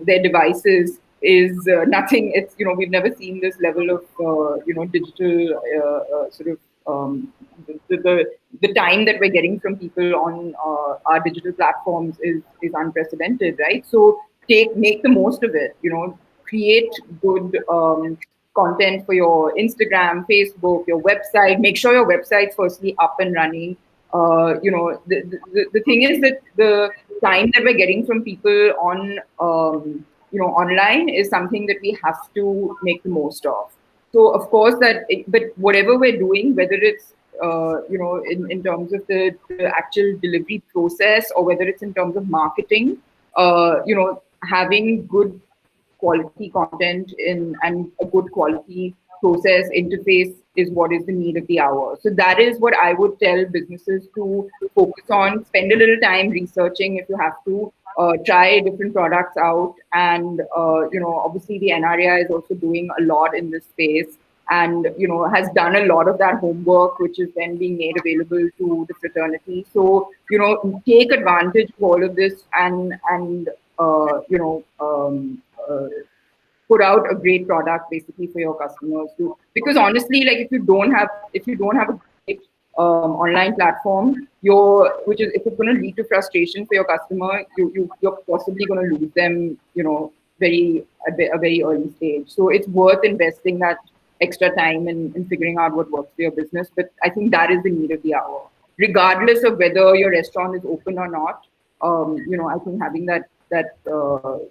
their devices is nothing. It's we've never seen this level of digital sort of the time that we're getting from people on our digital platforms is unprecedented, right? So make the most of it. Create good content for your Instagram, Facebook, your website. Make sure your website's firstly up and running. The thing is that the time that we're getting from people on online is something that we have to make the most of. So of course but whatever we're doing, whether it's in terms of the actual delivery process or whether it's in terms of marketing, having good quality content in and a good quality process interface is what is the need of the hour. So that is what I would tell businesses to focus on. Spend a little time researching if you have to. Try different products out, and obviously the NRI is also doing a lot in this space, and has done a lot of that homework, which is then being made available to the fraternity. So take advantage of all of this, and put out a great product basically for your customers too. Because honestly, like if you don't have a great online platform, which is if it's going to lead to frustration for your customer, you're possibly going to lose them, a very early stage. So it's worth investing that extra time in figuring out what works for your business. But I think that is the need of the hour, regardless of whether your restaurant is open or not. I think having that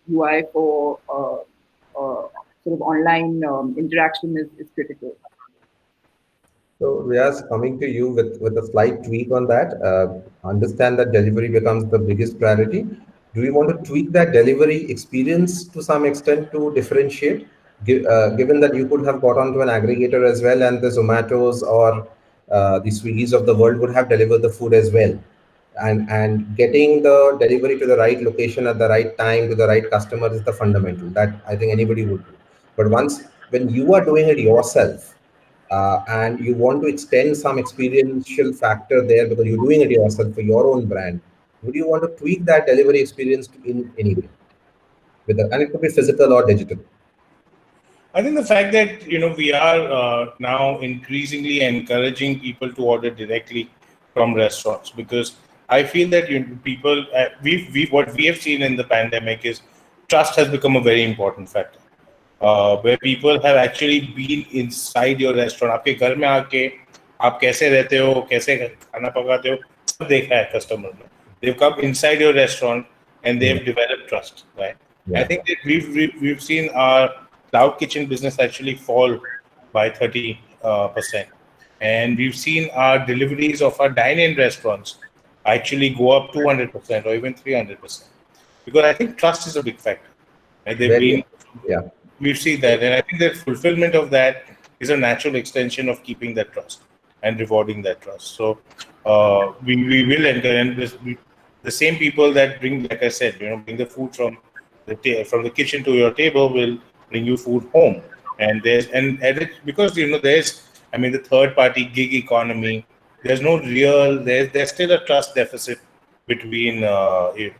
UI for sort of online interaction is critical. So, Riaz, coming to you with a slight tweak on that, understand that delivery becomes the biggest priority. Do you want to tweak that delivery experience to some extent to differentiate, given that you could have got onto an aggregator as well, and the Zomatos or the Swiggies of the world would have delivered the food as well? And getting the delivery to the right location at the right time to the right customer is the fundamental that I think anybody would do. But when you are doing it yourself, and you want to extend some experiential factor there because you're doing it yourself for your own brand, would you want to tweak that delivery experience in any way? And it could be physical or digital. I think the fact that we are now increasingly encouraging people to order directly from restaurants, because I feel that people we what we have seen in the pandemic is trust has become a very important factor. Where people have actually been inside your restaurant. आपके घर में आके आप कैसे रहते हो, कैसे खाना पकाते हो, सब देखा है customer ने. They've come inside your restaurant and they've developed trust, right? Yeah. I think that we've seen our cloud kitchen business actually fall by 30%, and we've seen our deliveries of our dine-in restaurants actually go up 200% or even 300%, because I think trust is a big factor. And they've Very, been yeah. We've seen that, and I think that fulfillment of that is a natural extension of keeping that trust and rewarding that trust. So we will encourage the same people that bring, like I said, bring the food from the kitchen to your table will bring you food home. And because there's, I mean, the third party gig economy. There's still a trust deficit between the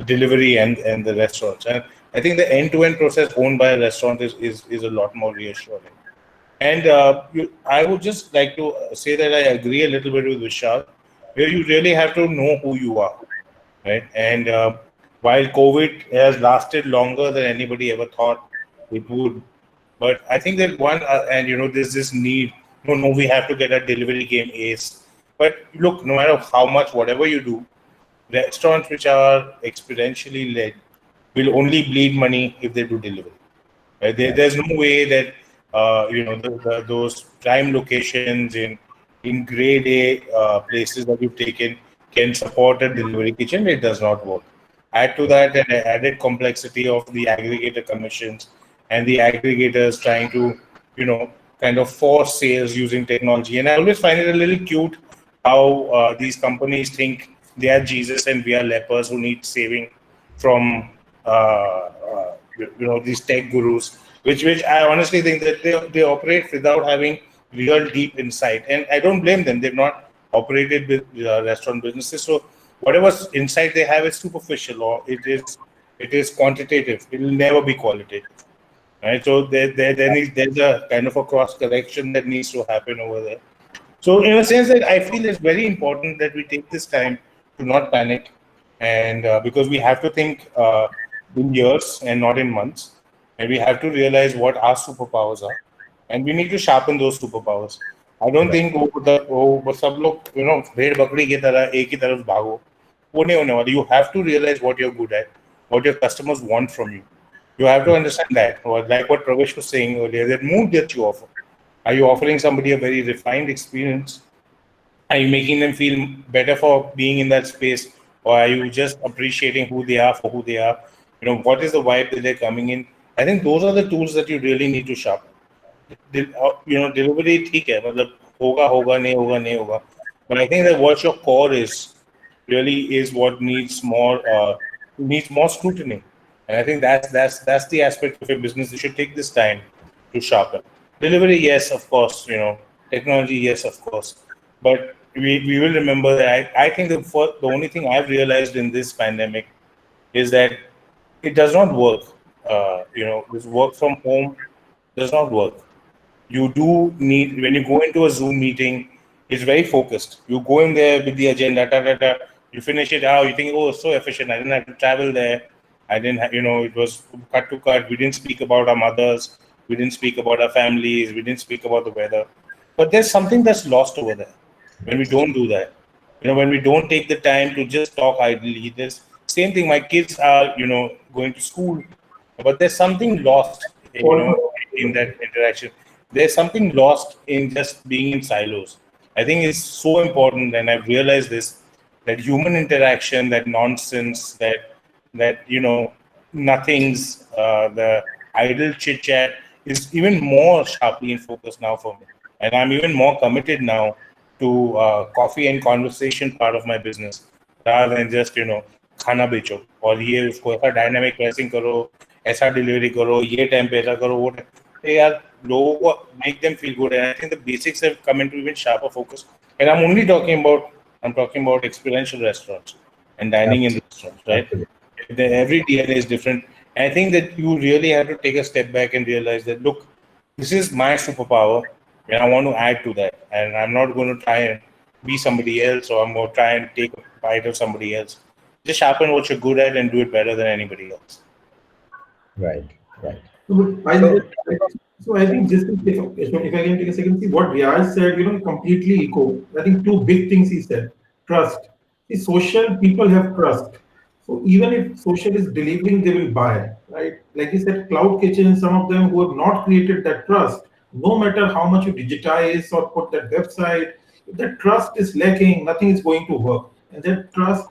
delivery and the restaurants. And I think the end-to-end process owned by a restaurant is a lot more reassuring. And I would just like to say that I agree a little bit with Vishal, where you really have to know who you are, right? And while COVID has lasted longer than anybody ever thought it would, but I think that there's this need. No, we have to get a delivery game ace. But look, no matter how much, whatever you do, restaurants which are experientially led will only bleed money if they do delivery. Right? There's no way that those prime locations in grade A places that you've taken can support a delivery kitchen. It does not work. Add to that an added complexity of the aggregator commissions and the aggregators trying to kind of force sales using technology. And I always find it a little cute how these companies think they are Jesus and we are lepers who need saving from these tech gurus, which I honestly think that they operate without having real deep insight, and I don't blame them. They've not operated with restaurant businesses, so whatever insight they have is superficial, or it is quantitative. It will never be qualitative, right? So there's a kind of a cross correction that needs to happen over there. So in a sense, that I feel it's very important that we take this time to not panic, and because we have to think in years and not in months, and we have to realize what our superpowers are, and we need to sharpen those superpowers. I don't think वो सब लोग भेड़ बकरी की तरह एक ही तरफ भागो, वो नहीं होने वाला. You have to realize what you're good at, what your customers want from you. You have to understand that, or like what Pravesh was saying earlier, that mood that you offer. Are you offering somebody a very refined experience? Are you making them feel better for being in that space? or are you just appreciating who they are for who they are? What is the vibe that they're coming in? I think those are the tools that you really need to sharpen. Delivery ठीक है, मतलब होगा होगा नहीं होगा, but I think that what your core is really is what needs more scrutiny, and I think that's the aspect of your business you should take this time to sharpen. Delivery, yes, of course, technology, yes, of course, but we will remember that I think the only thing I've realized in this pandemic is that it does not work. This work from home does not work. You do need, when you go into a Zoom meeting, it's very focused. You go in there with the agenda, you finish it out, you think, oh, it's so efficient. I didn't have to travel there. I didn't have, it was cut to cut. We didn't speak about our mothers. We didn't speak about our families. We didn't speak about the weather. But there's something that's lost over there when we don't do that. When we don't take the time to just talk idly. There's same thing. My kids are, going to school, but there's something lost, in that interaction. There's something lost in just being in silos. I think it's so important, and I've realized this, that human interaction, that nonsense, that nothing's the idle chit chat is even more sharply in focus now for me, and I'm even more committed now to coffee and conversation part of my business rather than just खाना बेचो और ये उसको ऐसा dynamic pricing करो, ऐसा delivery करो, ये टाइम पे ऐसा करो, वो यार लोगों को make them feel good. And I think the basics have come into even sharper focus. And I'm talking about experiential restaurants and dining in restaurants, right? Absolutely. Every DNA is different. And I think that you really have to take a step back and realize that, look, this is my superpower, and I want to add to that. And I'm not going to try and be somebody else, or I'm going to try and take a bite of somebody else. Just sharpen what you're good at and do it better than anybody else. Right, right. So I think just if I can take a second, see what Riaz said, completely echo. I think two big things he said. Trust. See, social people have trust. So even if social is delivering, they will buy, right? Like he said, cloud kitchen, some of them who have not created that trust, no matter how much you digitize or put that website, if that trust is lacking, nothing is going to work. And that trust.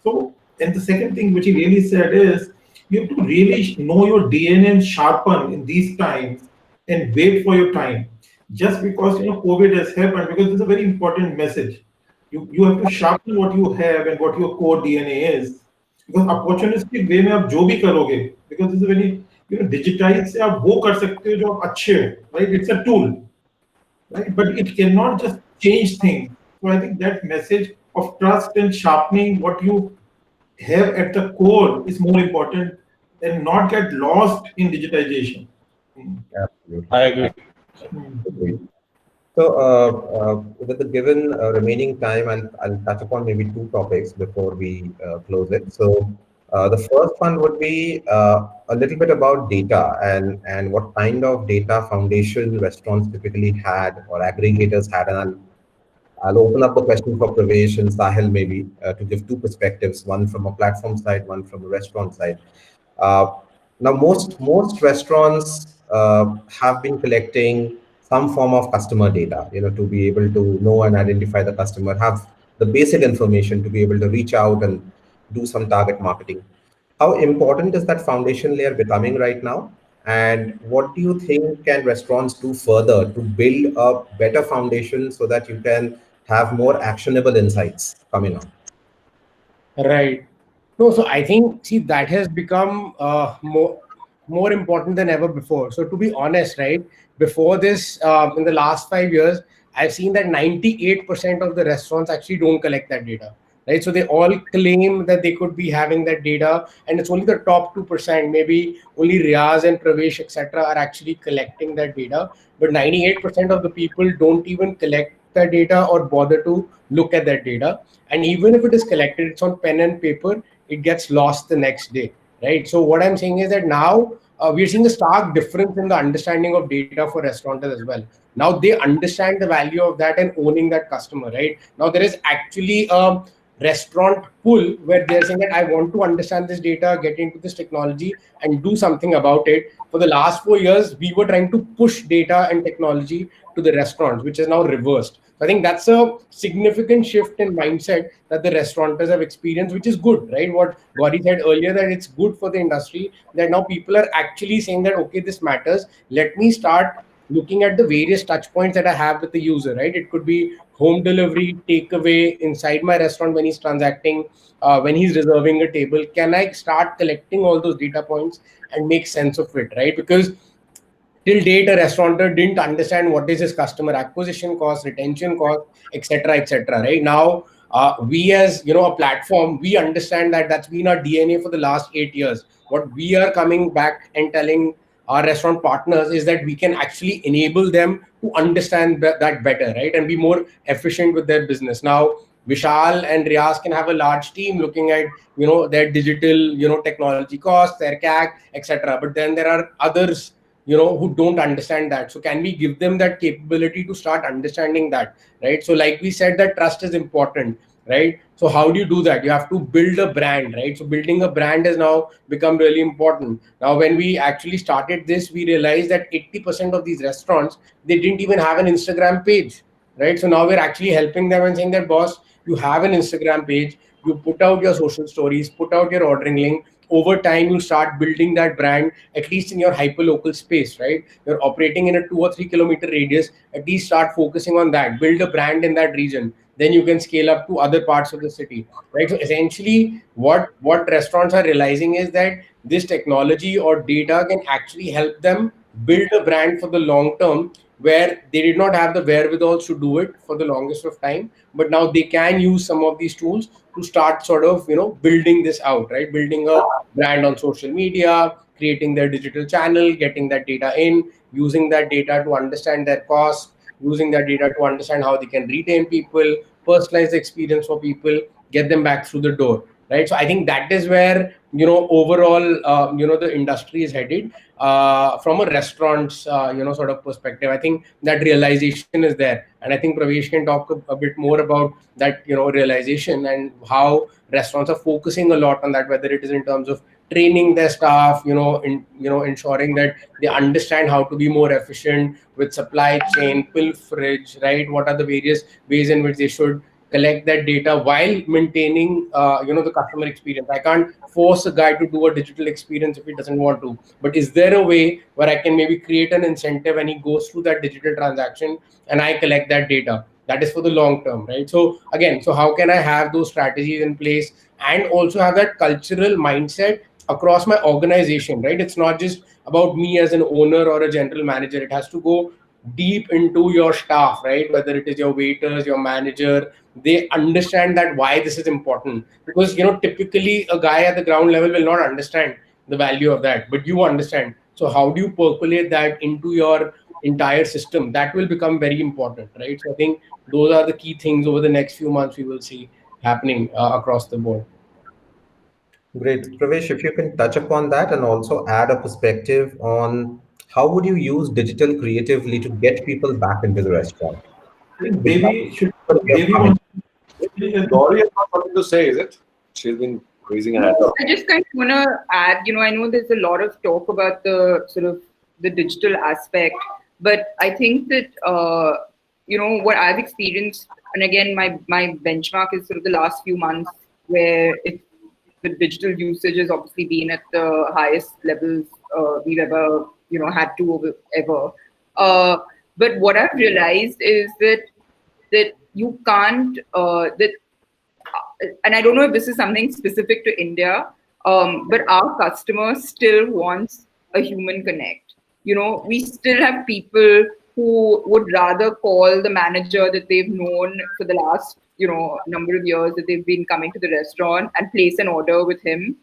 So, and the second thing which he really said is you have to really know your DNA and sharpen in these times and wait for your time. Just because COVID has happened, because it's a very important message. You have to sharpen what you have and what your core DNA is. Because opportunistic way में आप जो भी करोगे, because it's a very digitize से आप वो कर सकते हो जो आप अच्छे हो, right? It's a tool, right? But it cannot just change things. So I think that message of trust and sharpening what you have at the core is more important and not get lost in digitization. Absolutely. I agree. Agreed. So, with the given remaining time, I'll touch upon maybe two topics before we close it. So, the first one would be a little bit about data and what kind of data foundation restaurants typically had or aggregators had. And I'll open up the question for Pravesh and Sahil maybe to give two perspectives, one from a platform side, one from a restaurant side. Uh, Now, most restaurants have been collecting some form of customer data, to be able to know and identify the customer, have the basic information to be able to reach out and do some target marketing. How important is that foundation layer becoming right now? And what do you think can restaurants do further to build a better foundation so that you can have more actionable insights coming up? Right. No, so I think, see, that has become more important than ever before. So to be honest, right, before this, in the last 5 years, I've seen that 98% of the restaurants actually don't collect that data. Right. So they all claim that they could be having that data, and it's only the top 2%, maybe only Riaz and Pravesh, etc., are actually collecting that data. But 98% of the people don't even collect that data or bother to look at that data. And even if it is collected, it's on pen and paper, it gets lost the next day, right? So what I'm saying is that now we're seeing a stark difference in the understanding of data for restaurateurs as well. Now they understand the value of that and owning that customer, right? Now there is actually a restaurant pull where they're saying that I want to understand this data, get into this technology and do something about it. For the last 4 years, we were trying to push data and technology to the restaurants, which is now reversed. I think that's a significant shift in mindset that the restaurateurs have experienced, which is good, right? What Gauri said earlier, that it's good for the industry, that now people are actually saying that, okay, this matters. Let me start looking at the various touch points that I have with the user, right? It could be home delivery, takeaway, inside my restaurant when he's transacting, when he's reserving a table. Can I start collecting all those data points and make sense of it, right? Because till date, a restaurateur didn't understand what is his customer acquisition cost, retention cost, etc., etc. Right now, we as a platform, we understand that that's been our DNA for the last 8 years. What we are coming back and telling our restaurant partners is that we can actually enable them to understand that better, right, and be more efficient with their business. Now, Vishal and Riaz can have a large team looking at their digital technology costs, their CAC, etc. But then there are others who don't understand that. So can we give them that capability to start understanding that, right? So like we said, that trust is important, right? So how do you do that? You have to build a brand, right? So building a brand has now become really important. Now when we actually started this, we realized that 80% of these restaurants, they didn't even have an Instagram page, right? So now we're actually helping them and saying that, boss, you have an Instagram page, you put out your social stories, put out your ordering link. Over time, you start building that brand, at least in your hyper local space, right? You're operating in a 2 or 3 kilometer radius. At least start focusing on that, build a brand in that region. Then you can scale up to other parts of the city, right? So essentially, what restaurants are realizing is that this technology or data can actually help them build a brand for the long term, where they did not have the wherewithal to do it for the longest of time, but now they can use some of these tools to start sort of building this out, right? Building a brand on social media, creating their digital channel, getting that data in, using that data to understand their costs, using that data to understand how they can retain people, personalize the experience for people, get them back through the door, right? So I think that is where overall the industry is headed, from a restaurant's sort of perspective. I think that realization is there, and I think Pravesh can talk a bit more about that realization, and how restaurants are focusing a lot on that, whether it is in terms of training their staff, ensuring that they understand how to be more efficient with supply chain, pilferage, right? What are the various ways in which they should collect that data while maintaining the customer experience. I can't force a guy to do a digital experience if he doesn't want to, but is there a way where I can maybe create an incentive and he goes through that digital transaction and I collect that data? That is for the long term, right? So again, so how can I have those strategies in place and also have that cultural mindset across my organization, right? It's not just about me as an owner or a general manager. It has to go deep into your staff, right? Whether it is your waiters, your manager, they understand that why this is important. Because typically a guy at the ground level will not understand the value of that, but you understand. So how do you percolate that into your entire system? That will become very important, right? So I think those are the key things over the next few months we will see happening across the board. Great. Pravesh, if you can touch upon that and also add a perspective on how would you use digital creatively to get people back into the restaurant? I think Without the way of Devi coming. wants to say, Gauri has got something to say, is it? She's been raising her hand No, up. I just kind of want to add, I know there's a lot of talk about the sort of the digital aspect, but I think that, what I've experienced, and again, my benchmark is sort of the last few months where the digital usage has obviously been at the highest levels we've ever, had to ever. But what I've realized is that you can't, that and I don't know if this is something specific to India, but our customer still wants a human connect. We still have people who would rather call the manager that they've known for the last, number of years that they've been coming to the restaurant and place an order with him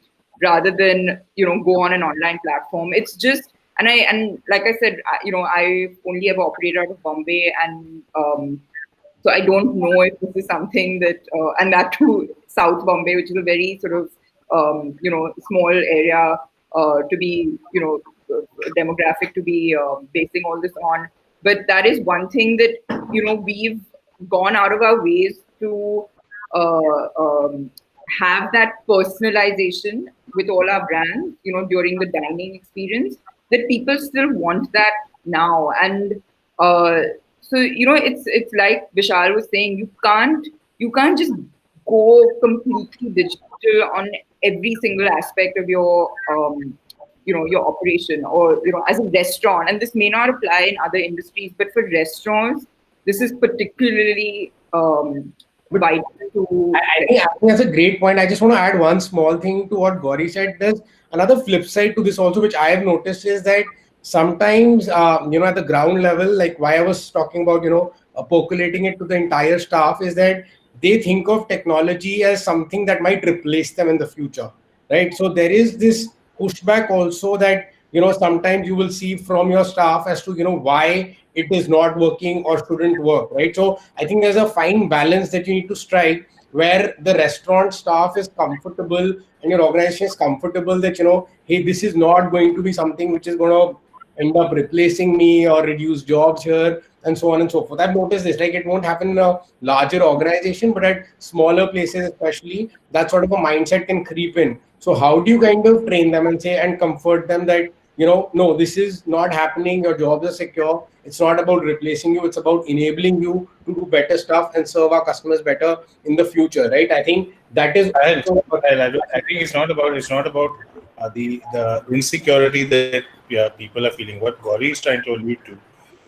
rather than, go on an online platform. It's just, and like I said, I only ever operated out of Bombay, and so I don't know if this is something that, and that too, South Bombay, which is a very sort of, small area to be, demographic to be basing all this on. But that is one thing that, we've gone out of our ways to uh, um, have that personalization with all our brands, during the dining experience, that people still want that now. And uh, So it's like Vishal was saying, you can't just go completely digital on every single aspect of your operation, or as a restaurant. And this may not apply in other industries, but for restaurants, this is particularly But vital to. I think that's a great point. I just want to add one small thing to what Gauri said. There's another flip side to this also, which I have noticed is that sometimes, at the ground level, like why I was talking about, percolating it to the entire staff, is that they think of technology as something that might replace them in the future, right? So there is this pushback also that, sometimes you will see from your staff as to, why it is not working or shouldn't work, right? So I think there's a fine balance that you need to strike where the restaurant staff is comfortable and your organization is comfortable that, hey, this is not going to be something which is going to end up replacing me or reduce jobs here and so on and so forth. I've noticed this, like it won't happen in a larger organization, but at smaller places especially, that sort of a mindset can creep in. So how do you kind of train them and say and comfort them that, no, this is not happening, your jobs are secure, it's not about replacing you, it's about enabling you to do better stuff and serve our customers better in the future, right? I think that is I, also I think it's not about the insecurity that people are feeling. What Gauri is trying to allude to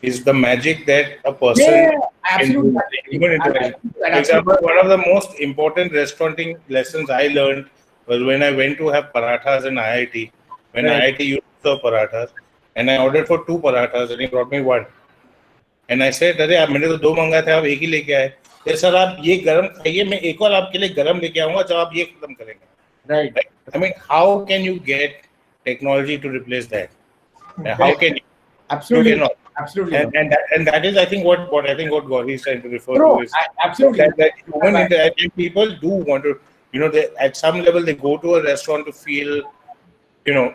is the magic that a person yeah, can do absolutely, with human interaction. For absolutely. example, one of the most important restauranting lessons I learned was when I went to have parathas in IIT. When Right. IIT used to serve parathas, and I ordered for two parathas, and he brought me one. And I said अरे आप मैंने तो दो मंगाए थे आप एक ही लेके आए फिर सर आप ये गरम खाइए मैं एक और आपके लिए गरम लेके आऊंगा जब आप ये खत्म करेंगे Right. I mean how can you get technology to replace that how can you Absolutely, cannot absolutely. and that is I think what Gauri is trying to refer to No, is absolutely. that human interaction people do want to they, at some level they go to a restaurant to feel you know,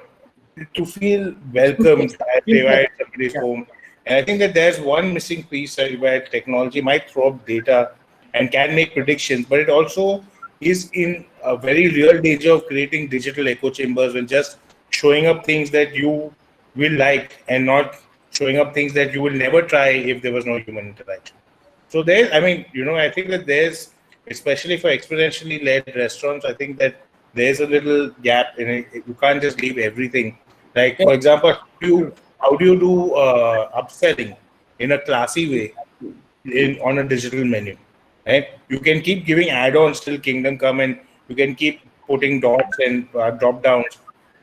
to feel welcomed by somebody's Yeah. home. And I think that there's one missing piece where technology might throw up data and can make predictions, but it also is in a very real danger of creating digital echo chambers and just showing up things that you will like and not showing up things that you will never try if there was no human interaction. So there, I mean, I think that there's, especially for experientially led restaurants, I think that there's a little gap in it. You can't just leave everything. Like, Yeah. for example, how do you do upselling in a classy way on a digital menu? Right? You can keep giving add-ons till Kingdom Come, and you can keep putting dots and drop downs,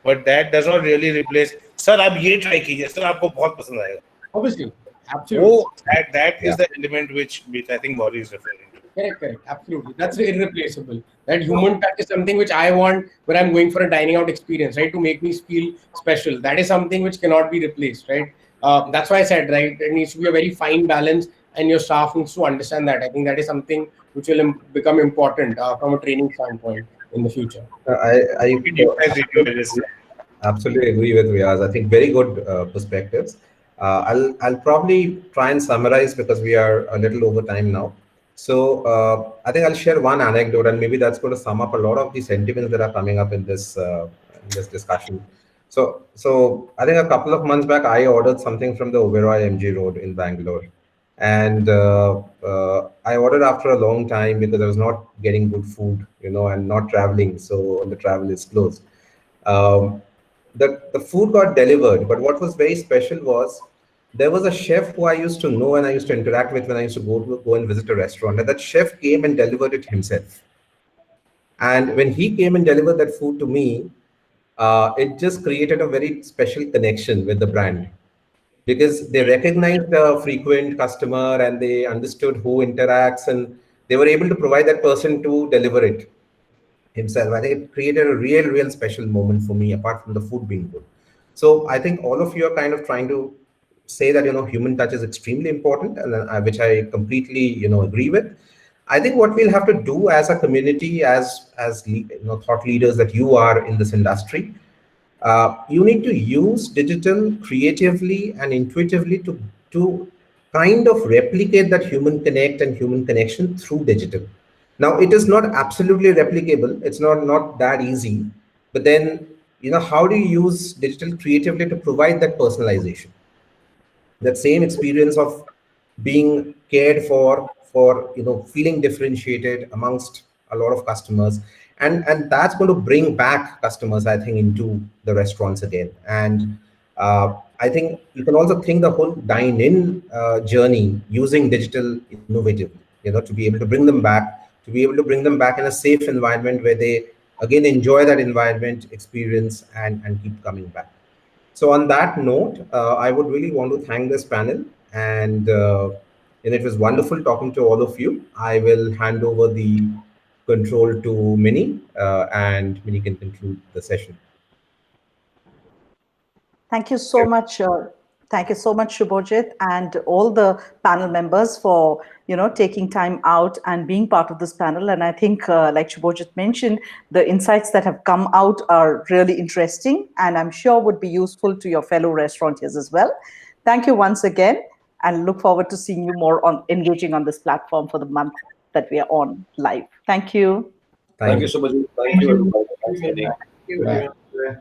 but that does not really replace. Sir, आप ये try कीजिए. Sir, आपको बहुत पसंद आएगा. Obviously, absolutely. Oh, that Yeah. is the element which I think Gauri is referring to. Correct. Absolutely. That's irreplaceable. That human touch is something which I want when I'm going for a dining out experience, right? To make me feel special. That is something which cannot be replaced, right? That's why I said, right, there needs to be a very fine balance, and your staff needs to understand that. I think that is something which will become important from a training standpoint in the future. I You guys enjoy this. absolutely agree with Riaz. I think very good perspectives. I'll probably try and summarize because we are a little over time now. So I think I'll share one anecdote, and maybe that's going to sum up a lot of the sentiments that are coming up in this discussion. So I think a couple of months back, I ordered something from the Oberoi MG Road in Bangalore, and I ordered after a long time because I was not getting good food, and not traveling, so the travel is closed. Um, the food got delivered, but what was very special was there was a chef who I used to know and I used to interact with when I used to go and visit a restaurant, and that chef came and delivered it himself. And when he came and delivered that food to me, it just created a very special connection with the brand because they recognized the frequent customer and they understood who interacts, and they were able to provide that person to deliver it himself. I think it created a real special moment for me, apart from the food being good. So I think all of you are kind of trying to say that human touch is extremely important, and which I completely agree with. I think what we'll have to do as a community, as thought leaders that you are in this industry, you need to use digital creatively and intuitively to kind of replicate that human connect and human connection through digital. Now, it is not absolutely replicable. It's not that easy. But then, how do you use digital creatively to provide that personalization, that same experience of being cared for feeling differentiated amongst a lot of customers, and that's going to bring back customers, I think, into the restaurants again. And I think you can also think the whole dine-in journey using digital innovatively, to be able to bring them back, in a safe environment where they again enjoy that environment experience and keep coming back. So on that note, I would really want to thank this panel, and it was wonderful talking to all of you. I will hand over the control to Minnie, and Minnie can conclude the session. Thank you so much. Thank you so much, Shubhojit, and all the panel members for taking time out and being part of this panel. And I think, like Shubhojit mentioned, the insights that have come out are really interesting, and I'm sure would be useful to your fellow restaurateurs as well. Thank you once again, and look forward to seeing you more on engaging on this platform for the month that we are on live. Thank you. Thank Thank you you. so much. Thank Thank you, you. everybody. Thank Thanks, you, Vinny. Thank you. Vinny.